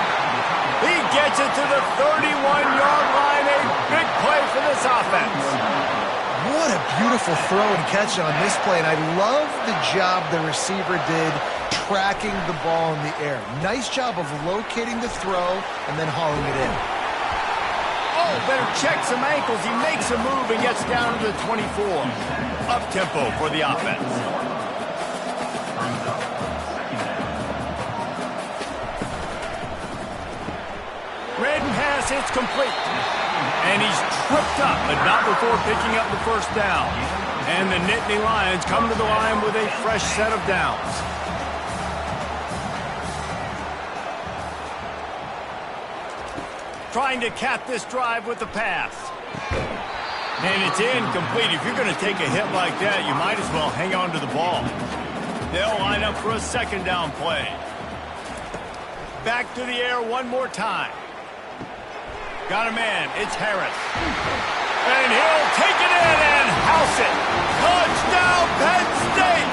He gets it to the 31-yard line. A big play for this offense. What a beautiful throw and catch on this play, and I love the job the receiver did tracking the ball in the air. Nice job of locating the throw and then hauling it in. Oh, better check some ankles. He makes a move and gets down to the 24. Up-tempo for the offense. Red pass, it's complete. And he's tripped up, but not before picking up the first down. And the Nittany Lions come to the line with a fresh set of downs. Trying to cap this drive with the pass. And it's incomplete. If you're going to take a hit like that, you might as well hang on to the ball. They'll line up for a second down play. Back to the air one more time. Got a man. It's Harris. And he'll take it in and house it. Touchdown, Penn State!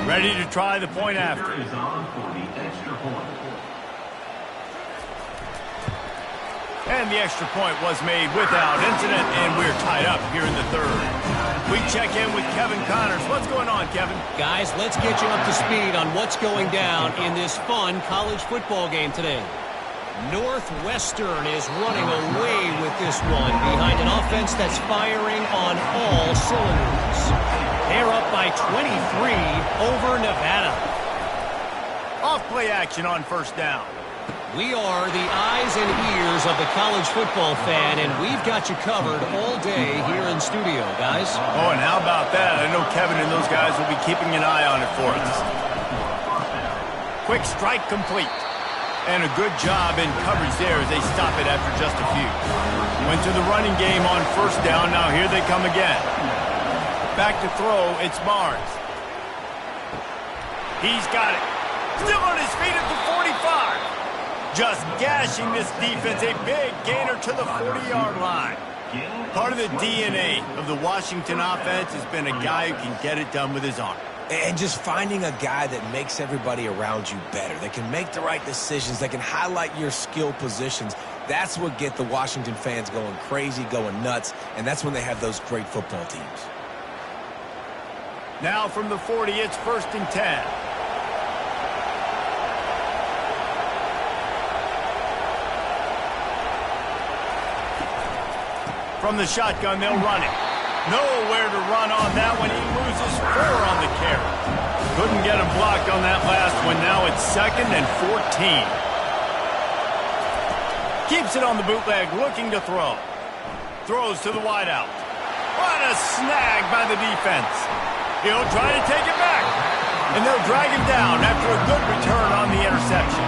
Ready to try the point after. And the extra point was made without incident, and we're tied up here in the third. We check in with Kevin Connors. What's going on, Kevin? Guys, let's get you up to speed on what's going down in this fun college football game today. Northwestern is running away with this one behind an offense that's firing on all cylinders. They're up by 23 over Nevada. Off play action on first down. We are the eyes and ears of the college football fan, and we've got you covered all day here in studio, guys. Oh, and how about that? I know Kevin and those guys will be keeping an eye on it for us. Quick strike complete. And a good job in coverage there as they stop it after just a few. Went to the running game on first down. Now here they come again. Back to throw, it's Barnes. He's got it. Still on his feet at the 45. Just gashing this defense. A big gainer to the 40-yard line. Part of the DNA of the Washington offense has been a guy who can get it done with his arm. And just finding a guy that makes everybody around you better, that can make the right decisions, that can highlight your skill positions. That's what get the Washington fans going crazy, going nuts, and that's when they have those great football teams. Now from the 40, it's 1st and 10. From the shotgun, they'll run it. Nowhere to run on that one. He loses 4 on the carry. Couldn't get him blocked on that last one. Now it's 2nd and 14. Keeps it on the bootleg, looking to throw. Throws to the wideout. What a snag by the defense. He'll try to take it back. And they'll drag him down after a good return on the interception.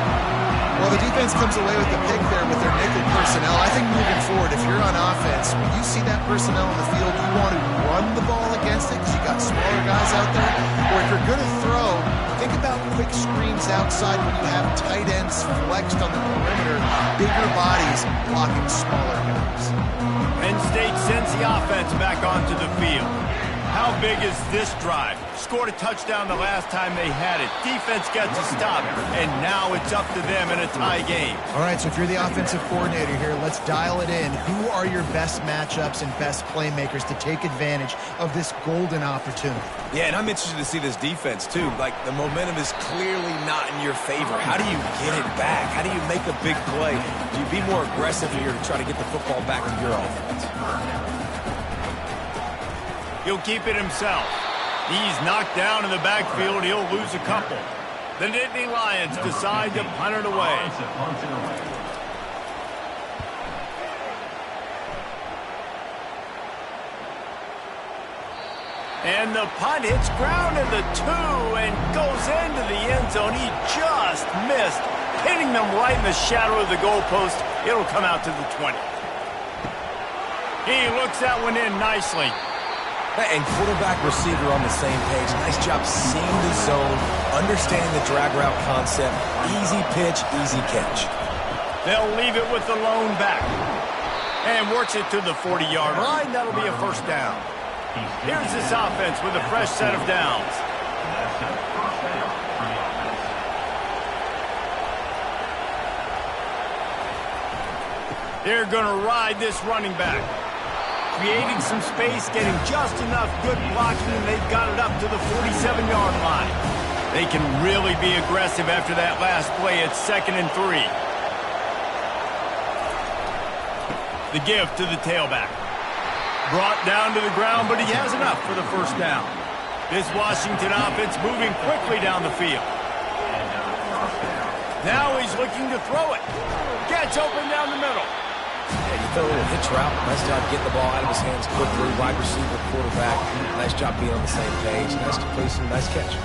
Well, the defense comes away with the pick there with their nickel personnel. I think moving forward, if you're on offense, when you see that personnel on the field, you want to run the ball against it because you got smaller guys out there. Or if you're going to throw, think about quick screens outside when you have tight ends flexed on the perimeter, bigger bodies blocking smaller guys. Penn State sends the offense back onto the field. How big is this drive? Scored a touchdown the last time they had it. Defense gets a stop, and now it's up to them in a tie game. All right, so if you're the offensive coordinator here, let's dial it in. Who are your best matchups and best playmakers to take advantage of this golden opportunity? Yeah, and I'm interested to see this defense, too. Like, the momentum is clearly not in your favor. How do you get it back? How do you make a big play? Do you be more aggressive here to try to get the football back in your offense? He'll keep it himself. He's knocked down in the backfield. He'll lose a couple. The Nittany Lions decide to punt it away. And the punt hits ground in the 2 and goes into the end zone. He just missed, hitting them right in the shadow of the goalpost. It'll come out to the 20. He looks that one in nicely. And quarterback, receiver on the same page. Nice job seeing the zone, understanding the drag route concept. Easy pitch, easy catch. They'll leave it with the lone back. And works it to the 40-yard line. That'll be a 1st down. Here's this offense with a fresh set of downs. They're going to ride this running back. Creating some space, getting just enough good blocking, and they've got it up to the 47-yard line. They can really be aggressive after that last play. It's 2nd and 3. The give to the tailback. Brought down to the ground, but he has enough for the 1st down. This Washington offense moving quickly down the field. Now he's looking to throw it. Gets open down the middle. Yeah, you throw a little hitch route. Nice job getting the ball out of his hands quickly. Wide receiver, quarterback. Nice job being on the same page. Nice completion, nice catch.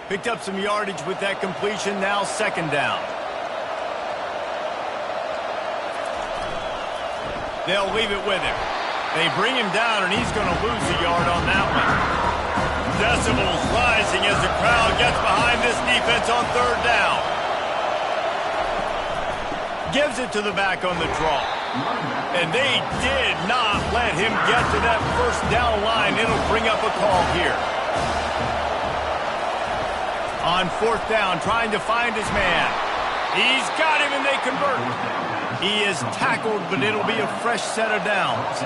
Picked up some yardage with that completion. Now 2nd down. They'll leave it with him. They bring him down, and he's going to lose a yard on that one. Decibels rising as the crowd gets behind this defense on 3rd down. Gives it to the back on the draw. And they did not let him get to that 1st down line. It'll bring up a call here. On 4th down, trying to find his man. He's got him, and they convert. He is tackled, but it'll be a fresh set of downs.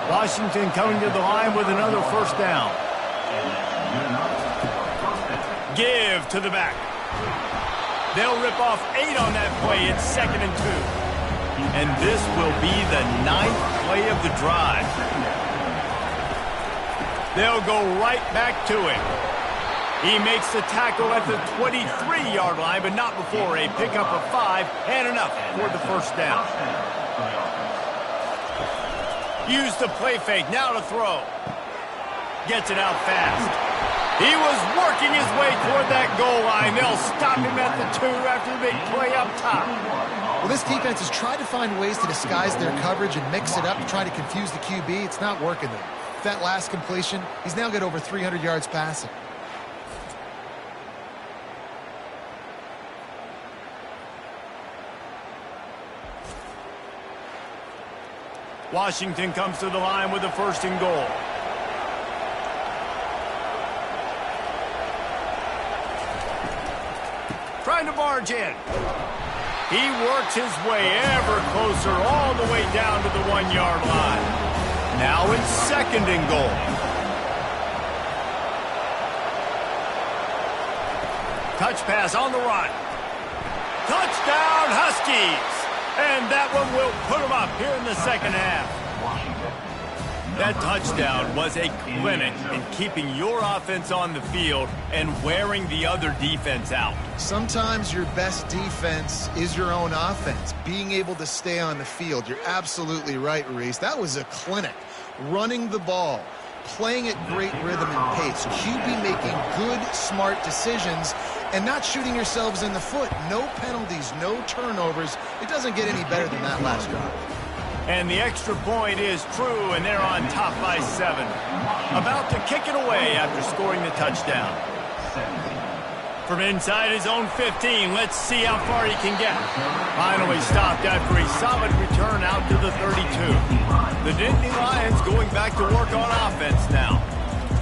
Washington coming to the line with another 1st down. Give to the back. They'll rip off 8 on that play. It's 2nd and 2. And this will be the 9th play of the drive. They'll go right back to him. He makes the tackle at the 23-yard line, but not before a pickup of 5 and enough for the 1st down. Use the play fake, now to throw. Gets it out fast. He was working his way toward that goal line. They'll stop him at the 2 after the big play up top. Well, this defense has tried to find ways to disguise their coverage and mix it up to try to confuse the QB. It's not working there. That last completion, he's now got over 300 yards passing. Washington comes to the line with a 1st and goal. Trying to barge in. He works his way ever closer all the way down to the 1-yard line. Now it's 2nd and goal. Touch pass on the run. Touchdown, Huskies! And that one will put them up here in the 2nd half. That touchdown was a clinic in keeping your offense on the field and wearing the other defense out. Sometimes your best defense is your own offense, being able to stay on the field. You're absolutely right, Reese. That was a clinic. Running the ball, playing at great rhythm and pace. QB making good, smart decisions and not shooting yourselves in the foot. No penalties, no turnovers. It doesn't get any better than that last drive. And the extra point is true, and they're on top by 7. About to kick it away after scoring the touchdown. From inside his own 15, let's see how far he can get. Finally stopped after a solid return out to the 32. The Nittany Lions going back to work on offense now.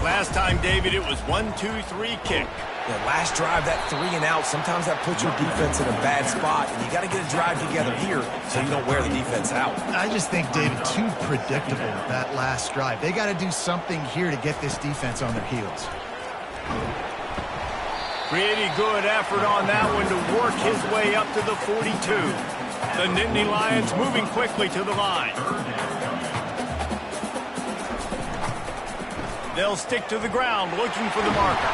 Last time, David, it was 1-2-3 kick. Yeah, last drive, that 3 and out, sometimes that puts your defense in a bad spot, and you got to get a drive together here so you don't wear the defense out. I just think, David, too predictable with that last drive. They got to do something here to get this defense on their heels. Pretty good effort on that one to work his way up to the 42. The Nittany Lions moving quickly to the line. They'll stick to the ground looking for the marker.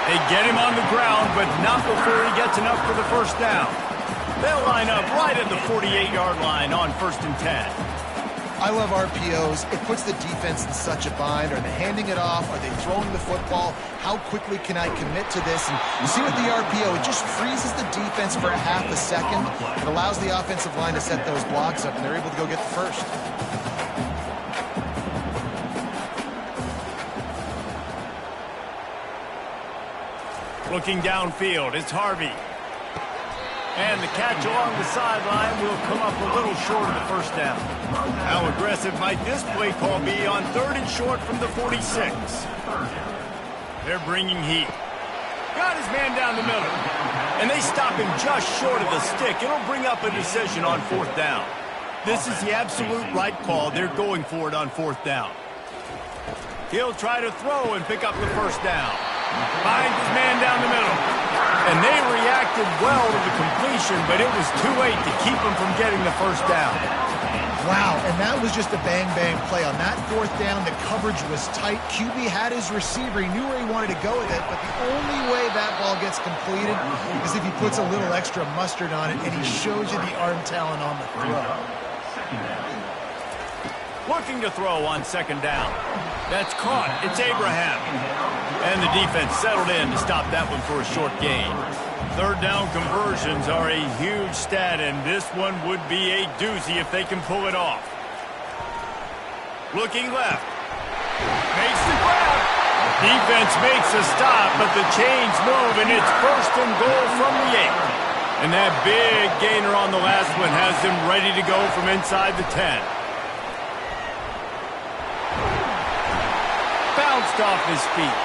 They get him on the ground, but not before he gets enough for the 1st down. They'll line up right at the 48-yard line on 1st and 10. I love RPOs. It puts the defense in such a bind. Are they handing it off? Are they throwing the football? How quickly can I commit to this? And you see with the RPO, it just freezes the defense for a half a second. It allows the offensive line to set those blocks up, and they're able to go get the 1st. Looking downfield, it's Harvey. And the catch along the sideline will come up a little short of the 1st down. How aggressive might this play call be on 3rd and short from the 46? They're bringing heat. Got his man down the middle. And they stop him just short of the stick. It'll bring up a decision on 4th down. This is the absolute right call. They're going for it on 4th down. He'll try to throw and pick up the 1st down. Finds his man down the middle. And they reacted well to the completion, but it was too late to keep him from getting the 1st down. Wow, and that was just a bang-bang play. On that 4th down, the coverage was tight. QB had his receiver. He knew where he wanted to go with it, but the only way that ball gets completed is if he puts a little extra mustard on it, and he shows you the arm talent on the throw. Looking to throw on 2nd down. That's caught. It's Abraham. And the defense settled in to stop that one for a short gain. 3rd down conversions are a huge stat, and this one would be a doozy if they can pull it off. Looking left. Makes the grab. Defense makes a stop, but the chains move, and it's 1st and goal from the 8. And that big gainer on the last one has them ready to go from inside the 10. Bounced off his feet.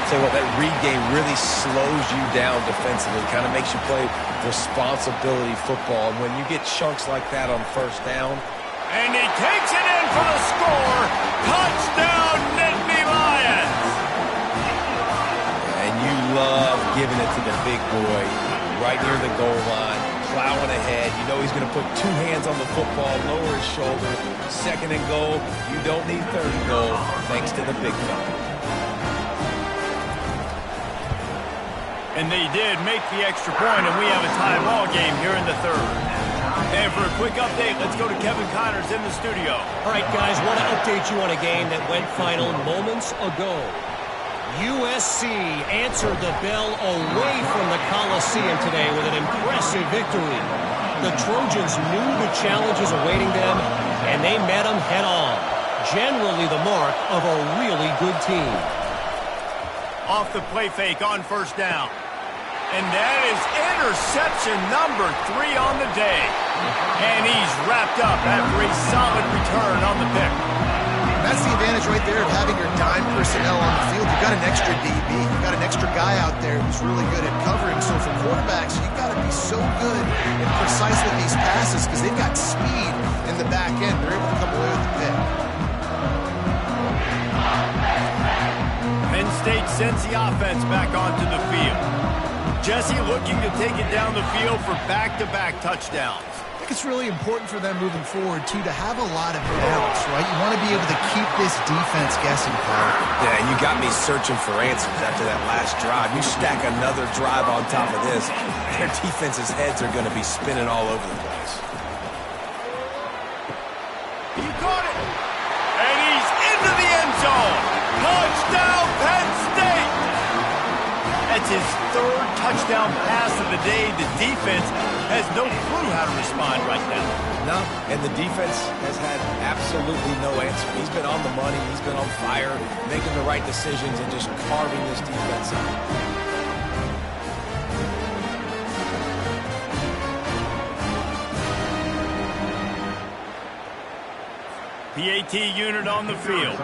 Tell you what, that read game really slows you down defensively, kind of makes you play responsibility football. And when you get chunks like that on 1st down. And he takes it in for the score. Touchdown, Nittany Lions. And you love giving it to the big boy right near the goal line, plowing ahead. You know he's going to put 2 hands on the football, lower his shoulder. 2nd and goal. You don't need 3rd and goal, thanks to the big fella. And they did make the extra point, and we have a tie ball game here in the 3rd. And for a quick update, let's go to Kevin Connors in the studio. All right, guys, want to update you on a game that went final moments ago. USC answered the bell away from the Coliseum today with an impressive victory. The Trojans knew the challenges awaiting them, and they met them head-on. generally the mark of a really good team. Off the play fake on first down. And that is interception number 3 on the day. And he's wrapped up after a solid return on the pick. That's the advantage right there of having your dime personnel on the field. You've got an extra DB. You've got an extra guy out there who's really good at covering. So for quarterbacks, you've got to be so good and precise with these passes because they've got speed in the back end. They're able to come away with the pick. Penn State sends the offense back onto the field. Jesse looking to take it down the field for back-to-back touchdowns. I think it's really important for them moving forward, too, to have a lot of balance, right? You want to be able to keep this defense guessing, Paul. Yeah, you got me searching for answers after that last drive. You stack another drive on top of this, their defense's heads are going to be spinning all over the place. He caught it! And he's into the end zone! Touchdown, Penn State! That's his 3rd touchdown pass of the day. The defense has no clue how to respond right now. No, and the defense has had absolutely no answer. He's been on the money. He's been on fire, making the right decisions and just carving this defense up. PAT unit on the field.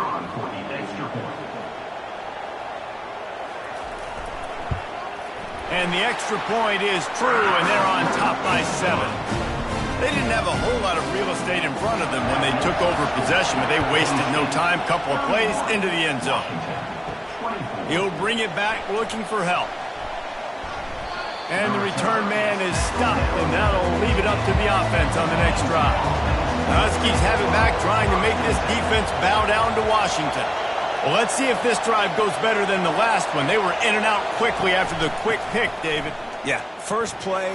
And the extra point is true, and they're on top by 7. They didn't have a whole lot of real estate in front of them when they took over possession, but they wasted no time. Couple of plays into the end zone. He'll bring it back looking for help. And the return man is stopped, and that'll leave it up to the offense on the next drive. The Huskies have it back, trying to make this defense bow down to Washington. Well, let's see if this drive goes better than the last one. They were in and out quickly after the quick pick, David. Yeah, first play,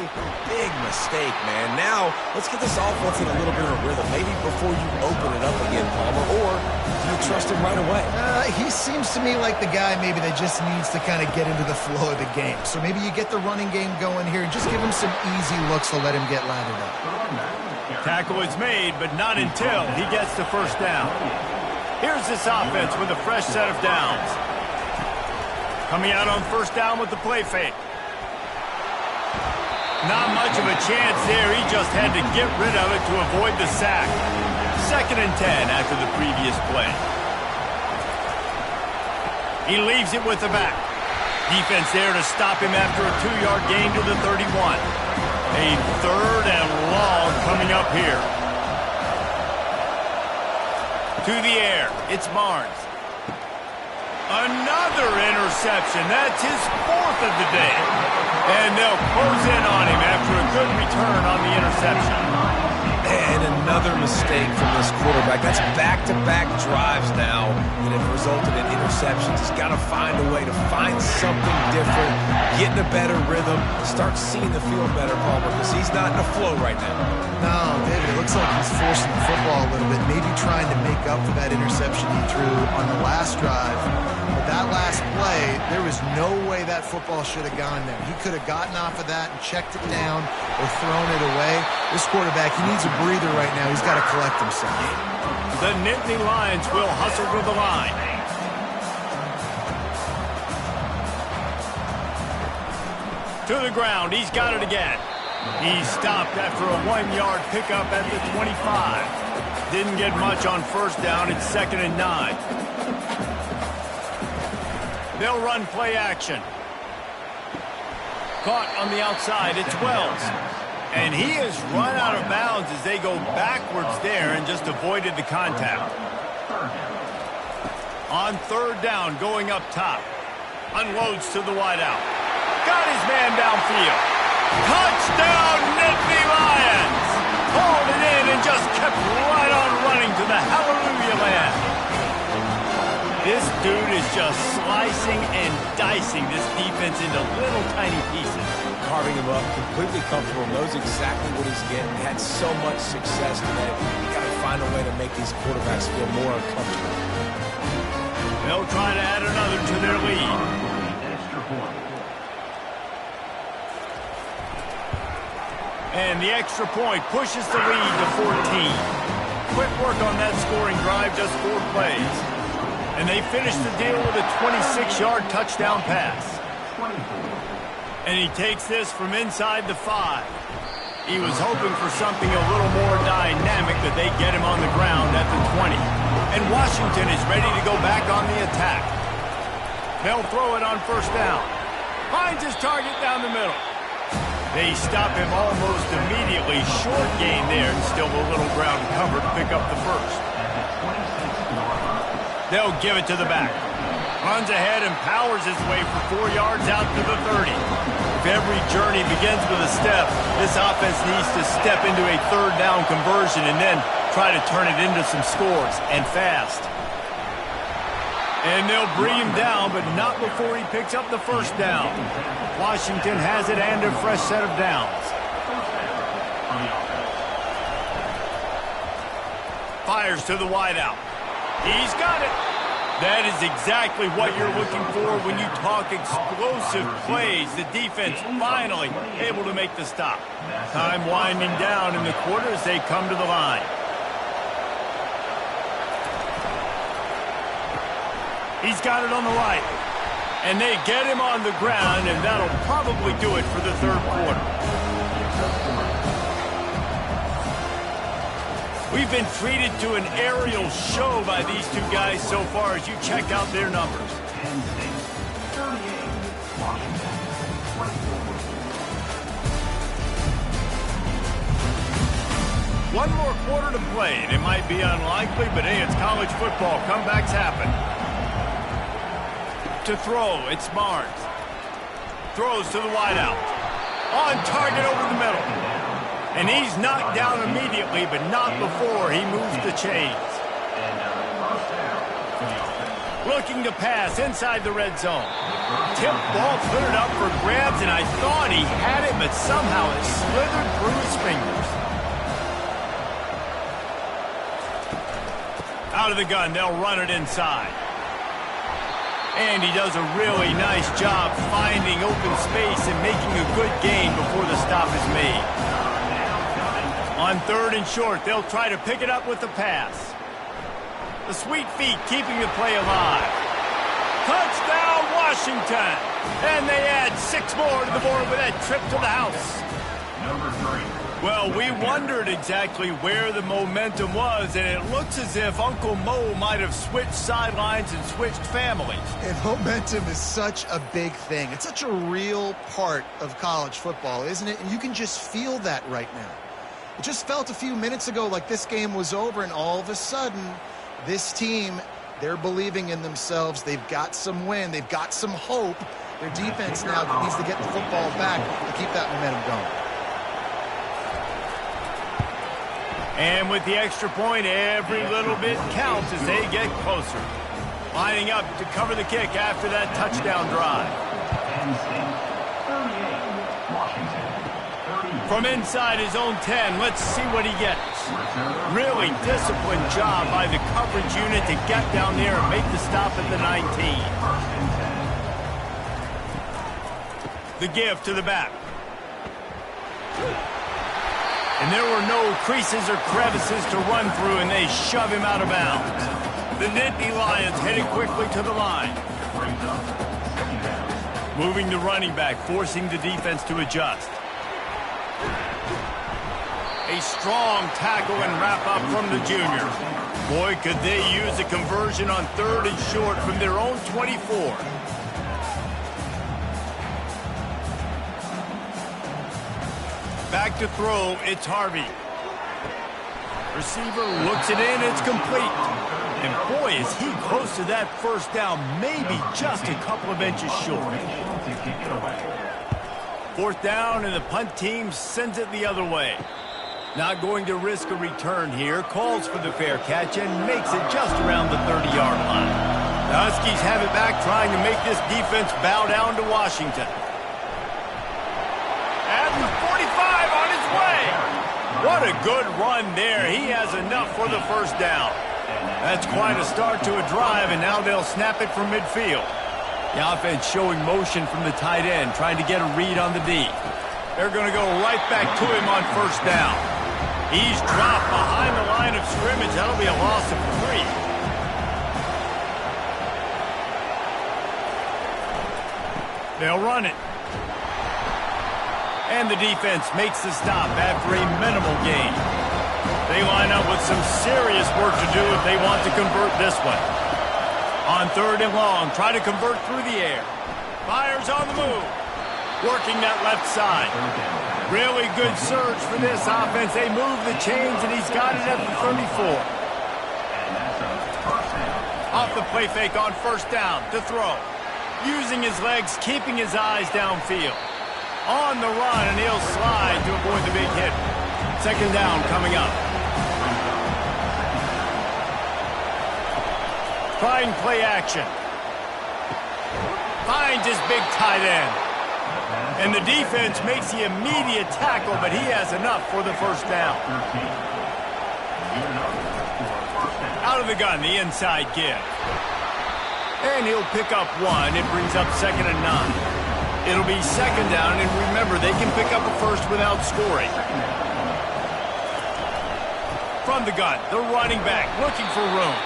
big mistake, man. Now, let's get this offense in a little bit of a rhythm. Maybe before you open it up again, Palmer, or do you trust him right away? He seems to me like the guy maybe that just needs to kind of get into the flow of the game. So maybe you get the running game going here and just give him some easy looks to let him get lathered up. Tackle is made, but not until he gets the first down. Here's this offense with a fresh set of downs. Coming out on first down with the play fake. Not much of a chance there. He just had to get rid of it to avoid the sack. 2nd and 10 after the previous play. He leaves it with the back. Defense there to stop him after a 2-yard gain to the 31. A 3rd and long coming up here. To the air, it's Barnes. Another interception. That's his 4th of the day. And they'll close in on him after a good return on the interception. And another mistake from this quarterback. That's back-to-back drives now that have resulted in interceptions. He's got to find a way to find something different, get in a better rhythm, start seeing the field better, Palmer, because he's not in a flow right now. No, David, it looks like he's forcing the football a little bit, maybe trying to make up for that interception he threw on the last drive. But that last play, there was no way that football should have gone there. He could have gotten off of that and checked it down or thrown it away. This quarterback, he needs a breather right now. He's got to collect himself. The Nittany Lions will hustle to the line. To the ground. He's got it again. He's stopped after a 1-yard pickup at the 25. Didn't get much on first down. It's 2nd and 9. They'll run play action. Caught on the outside. It's Wells. And he has run out of bounds as they go backwards there and just avoided the contact. On 3rd down, going up top. Unloads to the wideout. Got his man downfield. Touchdown, Nittany Lions! Pulled it in and just kept right on running to the hallelujah land. This dude is just slicing and dicing this defense into little tiny pieces. Carving him up, completely comfortable, knows exactly what he's getting. Had so much success today. You got to find a way to make these quarterbacks feel more uncomfortable. They'll try to add another to their lead. And the extra point pushes the lead to 14. quick work on that scoring drive, just 4 plays. And they finished the deal with a 26-yard touchdown pass. And he takes this from inside the 5. He was hoping for something a little more dynamic, but they get him on the ground at the 20. And Washington is ready to go back on the attack. They'll throw it on first down. Finds his target down the middle. They stop him almost immediately. Short gain there, and still a little ground cover to pick up the first. They'll give it to the back. Runs ahead and powers his way for 4 yards out to the 30. If every journey begins with a step, this offense needs to step into a third down conversion and then try to turn it into some scores, and fast. And they'll bring him down, but not before he picks up the first down. Washington has it and a fresh set of downs. Fires to the wideout. He's got it. That is exactly what you're looking for when you talk explosive plays. The defense finally able to make the stop. Time winding down in the quarter as they come to the line. He's got it on the right. And they get him on the ground, and that'll probably do it for the third quarter. We've been treated to an aerial show by these two guys so far as you check out their numbers. One more quarter to play, and it might be unlikely, but hey, it's college football. Comebacks happen. To throw, it's Barnes. Throws to the wideout. On target over the middle. And he's knocked down immediately, but not before he moves the chains. Looking to pass inside the red zone. Tip ball, put it up for grabs, and I thought he had it, but somehow it slithered through his fingers. Out of the gun, they'll run it inside. And he does a really nice job finding open space and making a good gain before the stop is made. On third and short, they'll try to pick it up with the pass. The sweet feet keeping the play alive. Touchdown, Washington! And they add 6 more to the board with that trip to the house. Number 3. Well, we wondered exactly where the momentum was, and it looks as if Uncle Mo might have switched sidelines and switched families. And momentum is such a big thing. It's such a real part of college football, isn't it? And you can just feel that right now. It just felt a few minutes ago like this game was over, and all of a sudden, this team, they're believing in themselves. They've got some wind. They've got some hope. Their defense now needs to get the football back to keep that momentum going. And with the extra point, every little bit counts as they get closer. Lining up to cover the kick after that touchdown drive. From inside his own 10, let's see what he gets. Really disciplined job by the coverage unit to get down there and make the stop at the 19. The give to the back. And there were no creases or crevices to run through, and they shove him out of bounds. The Nittany Lions heading quickly to the line. Moving the running back, forcing the defense to adjust. A strong tackle and wrap-up from the junior. Boy, could they use a conversion on third and short from their own 24. Back to throw, it's Harvey. Receiver looks it in, it's complete. And boy, is he close to that first down, maybe just a couple of inches short. Fourth down, and the punt team sends it the other way. Not going to risk a return here, calls for the fair catch, and makes it just around the 30-yard line. The Huskies have it back, trying to make this defense bow down to Washington. At the 45 on his way. What a good run there. He has enough for the first down. That's quite a start to a drive, and now they'll snap it from midfield. The offense showing motion from the tight end, trying to get a read on the D. They're going to go right back to him on first down. He's dropped behind the line of scrimmage. That'll be a loss of 3. They'll run it. And the defense makes the stop after a minimal gain. They line up with some serious work to do if they want to convert this one. On 3rd and long, try to convert through the air. Fires on the move. Working that left side. Really good surge for this offense. They move the chains, and he's got it at the 34. Off the play fake on 1st down to throw. Using his legs, keeping his eyes downfield. On the run, and he'll slide to avoid the big hit. 2nd down coming up. Trying play action. Finds his big tight end. And the defense makes the immediate tackle, but he has enough for the 1st down. Out of the gun, the inside give. And he'll pick up 1. It brings up 2nd and 9. It'll be 2nd down, and remember, they can pick up a 1st without scoring. From the gun, the running back looking for room.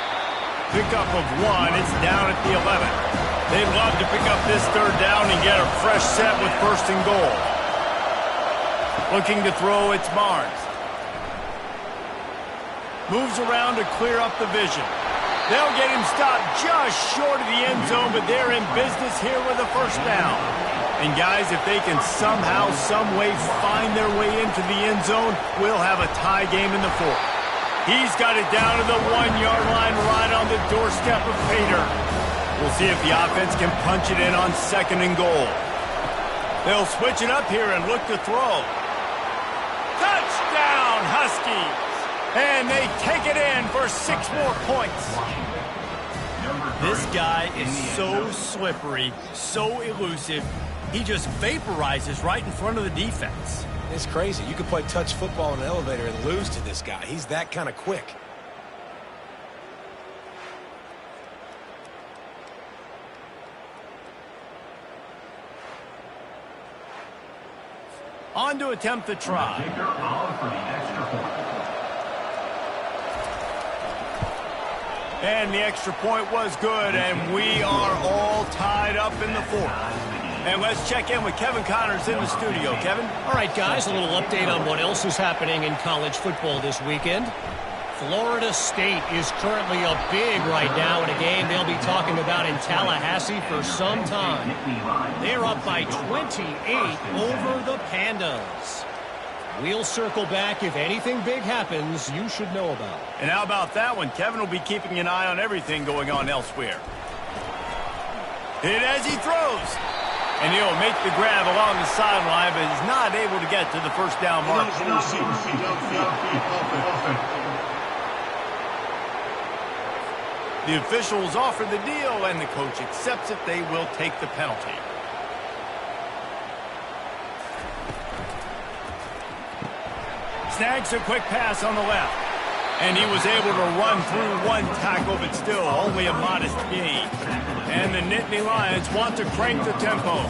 Pickup of 1. It's down at the 11. They'd love to pick up this 3rd down and get a fresh set with 1st and goal. Looking to throw, it's Barnes. Moves around to clear up the vision. They'll get him stopped just short of the end zone, but they're in business here with a 1st down. And guys, if they can somehow, some way find their way into the end zone, we'll have a tie game in the 4th. He's got it down to the 1-yard line right on the doorstep of Pater. We'll see if the offense can punch it in on 2nd and goal. They'll switch it up here and look to throw. Touchdown, Huskies! And they take it in for 6 more points. This guy is so slippery, so elusive. He just vaporizes right in front of the defense. It's crazy. You could play touch football in an elevator and lose to this guy. He's that kind of quick. On to attempt the try. And the extra point was good, and we are all tied up in the 4th. And let's check in with Kevin Connors in the studio. Kevin? All right, guys, a little update on what else is happening in college football this weekend. Florida State is currently up big right now in a game they'll be talking about in Tallahassee for some time. They're up by 28 over the Pandas. We'll circle back if anything big happens you should know about. And how about that one? Kevin will be keeping an eye on everything going on elsewhere. Hit as he throws. And he'll make the grab along the sideline, but is not able to get to the 1st down mark. The officials offer the deal, and the coach accepts it. They will take the penalty. Snags a quick pass on the left. And he was able to run through 1 tackle, but still only a modest gain. And the Nittany Lions want to crank the tempo.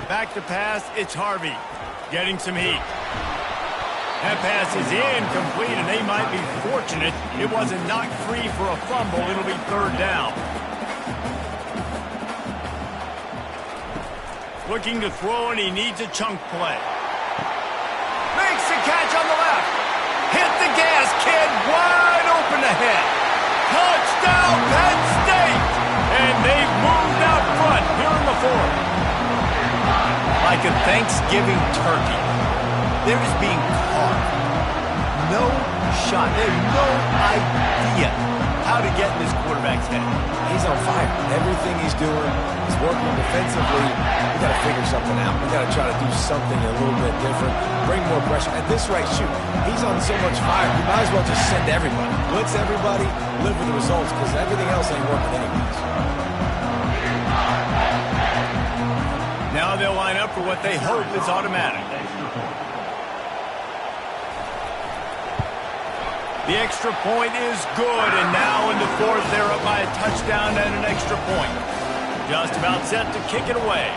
Back to pass, it's Harvey. Getting some heat. That pass is incomplete, and they might be fortunate it wasn't knocked free for a fumble. It'll be 3rd down. Looking to throw, and he needs a chunk play. Makes the catch on the left. Hit the gas, kid. Wide open ahead. Touchdown, Penn State. And they've moved out front here in the 4th. Like a Thanksgiving turkey. They're just being carved. No shot. They have no idea how to get in this quarterback's head. He's on fire. Everything he's doing, he's working defensively. We got to figure something out. We got to try to do something a little bit different. Bring more pressure. At this rate, shoot, he's on so much fire. We might as well just send everybody. Blitz everybody, live with the results, because everything else ain't working anyways. Now they'll line up for what they hope is automatic. The extra point is good, and now in the 4th, they're up by a touchdown and an extra point. Just about set to kick it away.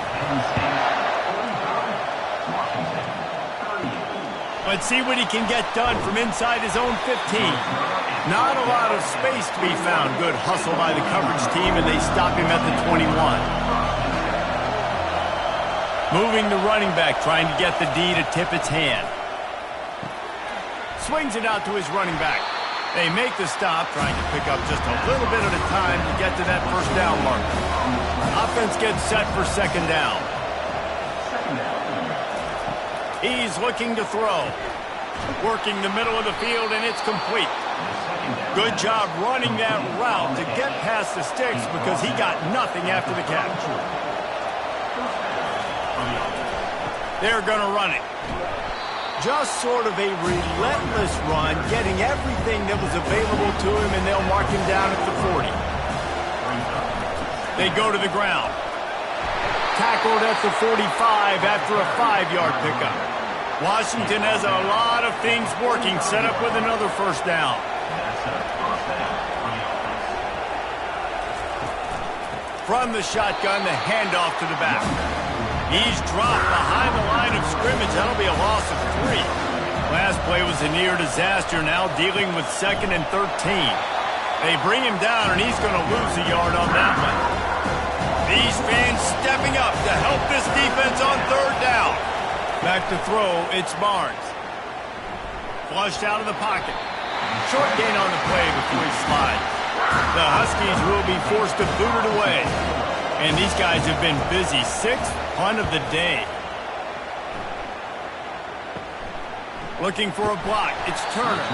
Let's see what he can get done from inside his own 15. Not a lot of space to be found. Good hustle by the coverage team, and they stop him at the 21. Moving the running back, trying to get the D to tip its hand. Swings it out to his running back. They make the stop, trying to pick up just a little bit at a time to get to that first down mark. Offense gets set for second down. He's looking to throw. Working the middle of the field, and it's complete. Good job running that route to get past the sticks because he got nothing after the catch. They're going to run it. Just sort of a relentless run, getting everything that was available to him, and they'll mark him down at the 40. They go to the ground. Tackled at the 45 after a 5-yard pickup. Washington has a lot of things working, set up with another first down. From the shotgun, the handoff to the back. He's dropped behind the line of scrimmage. That'll be a loss of 3. Last play was a near disaster, now dealing with 2nd and 13. They bring him down, and he's going to lose a yard on that one. These fans stepping up to help this defense on 3rd down. Back to throw, it's Barnes. Flushed out of the pocket. Short gain on the play before he slides. The Huskies will be forced to boot it away. And these guys have been busy. 6th punt of the day. Looking for a block. It's Turner.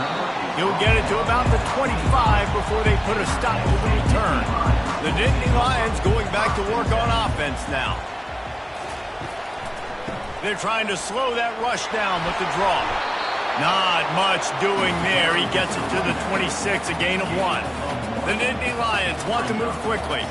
He'll get it to about the 25 before they put a stop to the return. The Nittany Lions going back to work on offense now. They're trying to slow that rush down with the draw. Not much doing there. He gets it to the 26, a gain of 1. The Nittany Lions want to move quickly.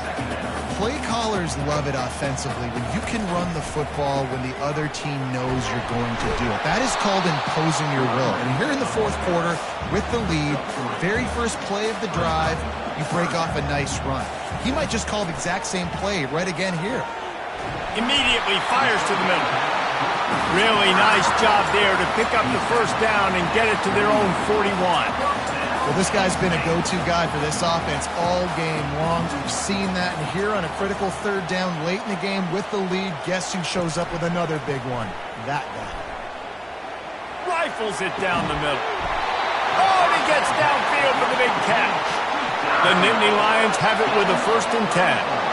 Play callers love it offensively when you can run the football when the other team knows you're going to do it. That is called imposing your will. And here in the 4th quarter, with the lead, the very first play of the drive, you break off a nice run. He might just call the exact same play right again here. Immediately fires to the middle. Really nice job there to pick up the first down and get it to their own 41. Well, this guy's been a go-to guy for this offense all game long. We've seen that, and here on a critical 3rd down late in the game with the lead, guess who shows up with another big one? That guy. Rifles it down the middle. Oh, and he gets downfield for the big catch. The Nittany Lions have it with a 1st and 10.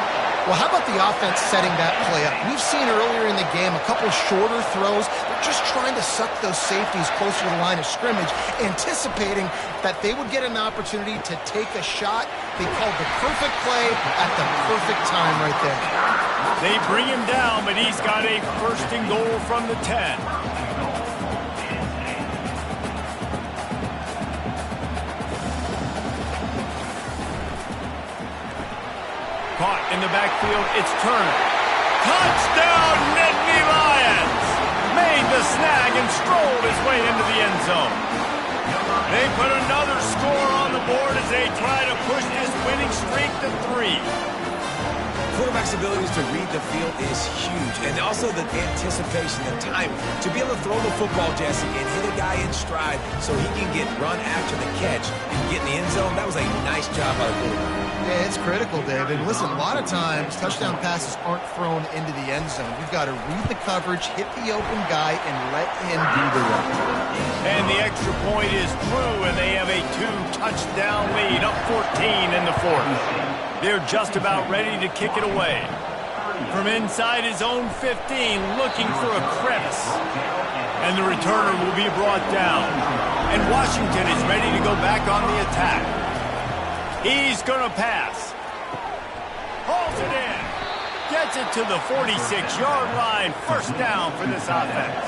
Well, how about the offense setting that play up? We've seen earlier in the game a couple shorter throws. They're just trying to suck those safeties closer to the line of scrimmage, anticipating that they would get an opportunity to take a shot. They called the perfect play at the perfect time right there. They bring him down, but he's got a 1st and goal from the 10. Caught in the backfield, it's Turner. Touchdown, Nittany Lions! Made the snag and strolled his way into the end zone. They put another score on the board as they try to push this winning streak to 3. Quarterback's abilities to read the field is huge, and also the anticipation, the time to be able to throw the football, Jesse, and hit a guy in stride so he can get run after the catch and get in the end zone. That was a nice job by the quarterback. Yeah, it's critical, David. Listen, a lot of times touchdown passes aren't thrown into the end zone. You've got to read the coverage, hit the open guy, and let him do the rest. And the extra point is through, and they have a 2-touchdown lead, up 14 in the 4th. They're just about ready to kick it away. From inside his own 15, looking for a crevice. And the returner will be brought down. And Washington is ready to go back on the attack. He's going to pass. Hauls it in. Gets it to the 46-yard line. 1st down for this offense.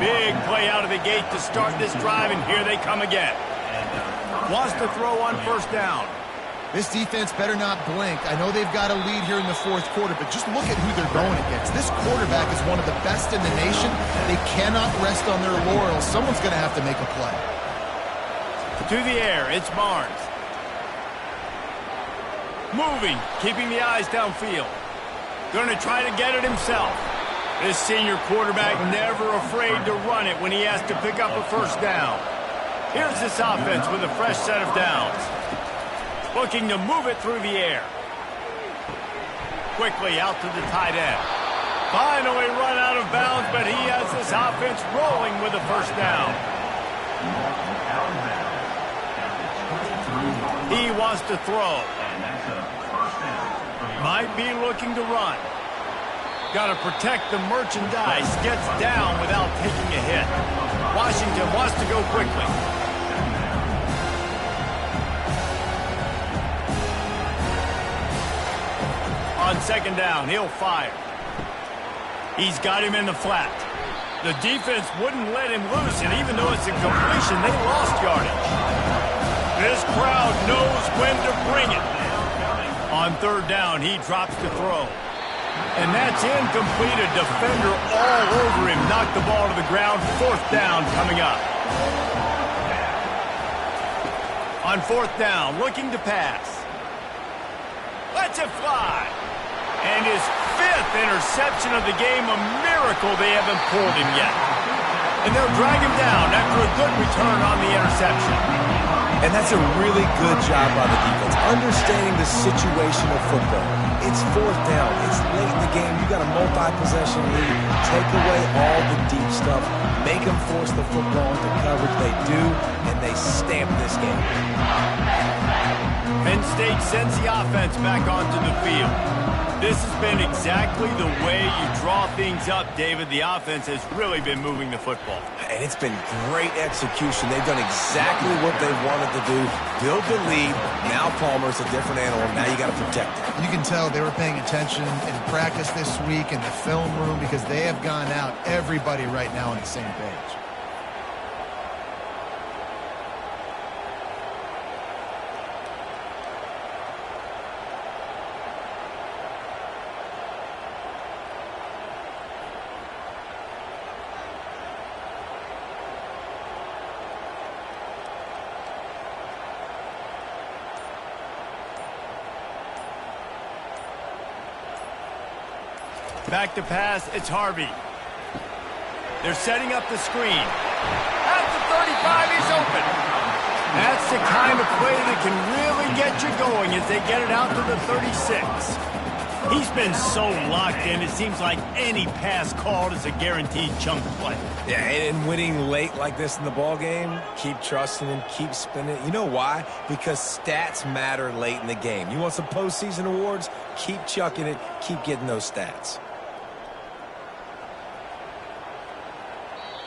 Big play out of the gate to start this drive, and here they come again. Wants to throw on 1st down. This defense better not blink. I know they've got a lead here in the 4th quarter, but just look at who they're going against. This quarterback is one of the best in the nation. They cannot rest on their laurels. Someone's going to have to make a play. To the air, it's Barnes. Moving, keeping the eyes downfield. Going to try to get it himself. This senior quarterback never afraid to run it when he has to pick up a first down. Here's this offense with a fresh set of downs. Looking to move it through the air. Quickly out to the tight end. Finally run out of bounds, but he has this offense rolling with a first down. He wants to throw. Might be looking to run. Got to protect the merchandise. Gets down without taking a hit. Washington wants to go quickly. On second down, he'll fire. He's got him in the flat. The defense wouldn't let him loose, and even though it's a completion, they lost yardage. This crowd knows when to bring it. On third down, he drops to throw. And that's incomplete. A defender all over him. Knocked the ball to the ground. Fourth down coming up. On fourth down, looking to pass. Lets it fly. And his fifth interception of the game, a miracle they haven't pulled him yet. And they'll drag him down after a good return on the interception. And that's a really good job by the defense, understanding the situation of football. It's fourth down. It's late in the game. You got a multi-possession lead. Take away all the deep stuff. Make them force the football into coverage. They do, and they stamp this game. Penn State sends the offense back onto the field. This has been exactly the way you draw things up, David. The offense has really been moving the football. And it's been great execution. They've done exactly what they wanted to do. Build the lead. Now Palmer's a different animal. Now you got to protect it. You can tell they were paying attention in practice this week in the film room because they have gone out, everybody right now on the same page. Back to pass, it's Harvey. They're setting up the screen. At the 35, he's open. That's the kind of play that can really get you going as they get it out to the 36. He's been so locked in, it seems like any pass called is a guaranteed chunk play. Yeah, and winning late like this in the ball game, keep trusting him, keep spinning. You know why? Because stats matter late in the game. You want some postseason awards? Keep chucking it, keep getting those stats.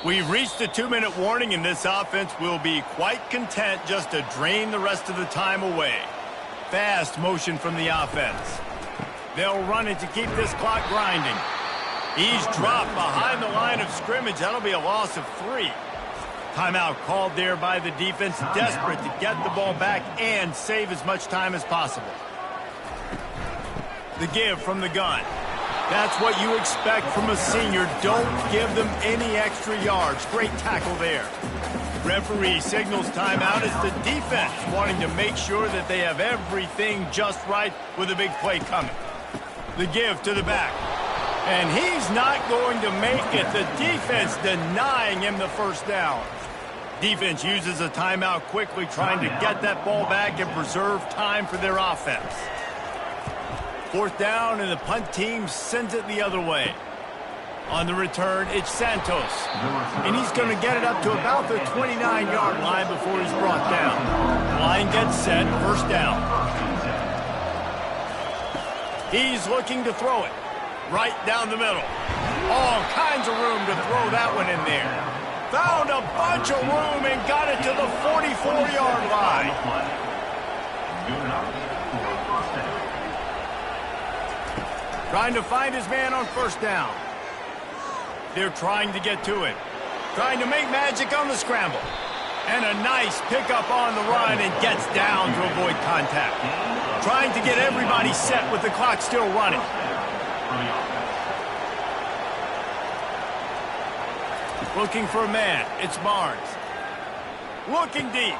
We've reached a 2-minute warning, and this offense will be quite content just to drain the rest of the time away. Fast motion from the offense. They'll run it to keep this clock grinding. He's dropped behind the line of scrimmage. That'll be a loss of 3. Timeout called there by the defense, desperate to get the ball back and save as much time as possible. The give from the gun. That's what you expect from a senior. Don't give them any extra yards. Great tackle there. Referee signals timeout as the defense wanting to make sure that they have everything just right with a big play coming. The give to the back. And he's not going to make it. The defense denying him the first down. Defense uses a timeout quickly, trying to get that ball back and preserve time for their offense. Fourth down, and the punt team sends it the other way. On the return, it's Santos. And he's going to get it up to about the 29-yard line before he's brought down. Line gets set, first down. He's looking to throw it. Right down the middle. All kinds of room to throw that one in there. Found a bunch of room and got it to the 44-yard line. Trying to find his man on first down. They're trying to get to it. Trying to make magic on the scramble. And a nice pickup on the run and gets down to avoid contact. Trying to get everybody set with the clock still running. Looking for a man. It's Barnes. Looking deep.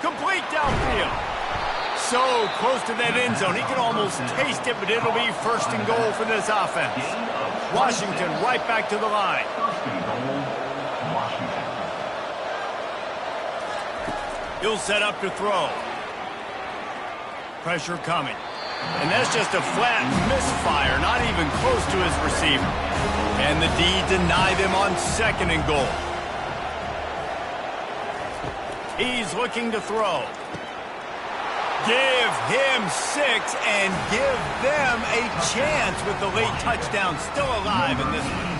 Complete downfield. So close to that end zone. He can almost taste it, but it'll be first and goal for this offense. Washington right back to the line. First and goal, Washington. He'll set up to throw. Pressure coming. And that's just a flat misfire, not even close to his receiver. And the D denied him on second and goal. He's looking to throw. Give him 6 and give them a chance with the late touchdown still alive in this one.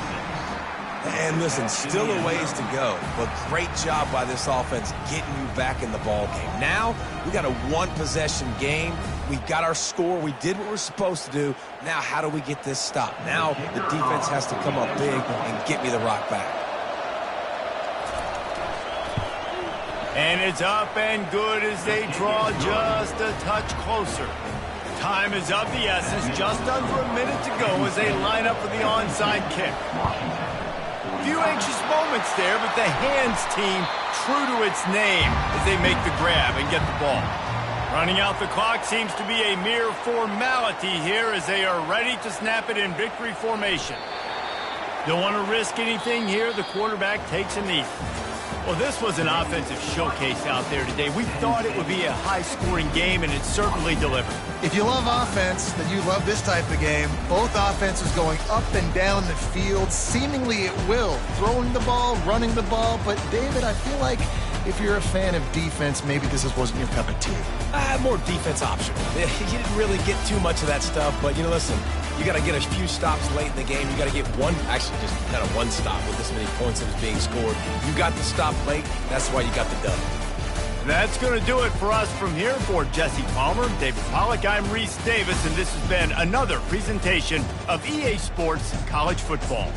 And listen, still a ways to go, but great job by this offense getting you back in the ball game. Now, we got a one-possession game. We got our score. We did what we're supposed to do. Now, how do we get this stopped? Now, the defense has to come up big and get me the rock back. And it's up and good as they draw just a touch closer. Time is of the essence, just under a minute to go as they line up for the onside kick. A few anxious moments there, but the hands team true to its name as they make the grab and get the ball. Running out the clock seems to be a mere formality here as they are ready to snap it in victory formation. Don't want to risk anything here. The quarterback takes a knee. Well, this was an offensive showcase out there today. We thought it would be a high-scoring game, and it certainly delivered. If you love offense, then you love this type of game. Both offenses going up and down the field, seemingly at will. Throwing the ball, running the ball. But, David, I feel like if you're a fan of defense, maybe this wasn't your cup of tea. More defense optional. You didn't really get too much of that stuff, but, listen, you got to get a few stops late in the game. You got to get just kind of one stop with this many points that was being scored. You got the stop late. That's why you got the dub. That's going to do it for us from here. For Jesse Palmer, David Pollack, I'm Reese Davis, and this has been another presentation of EA Sports College Football.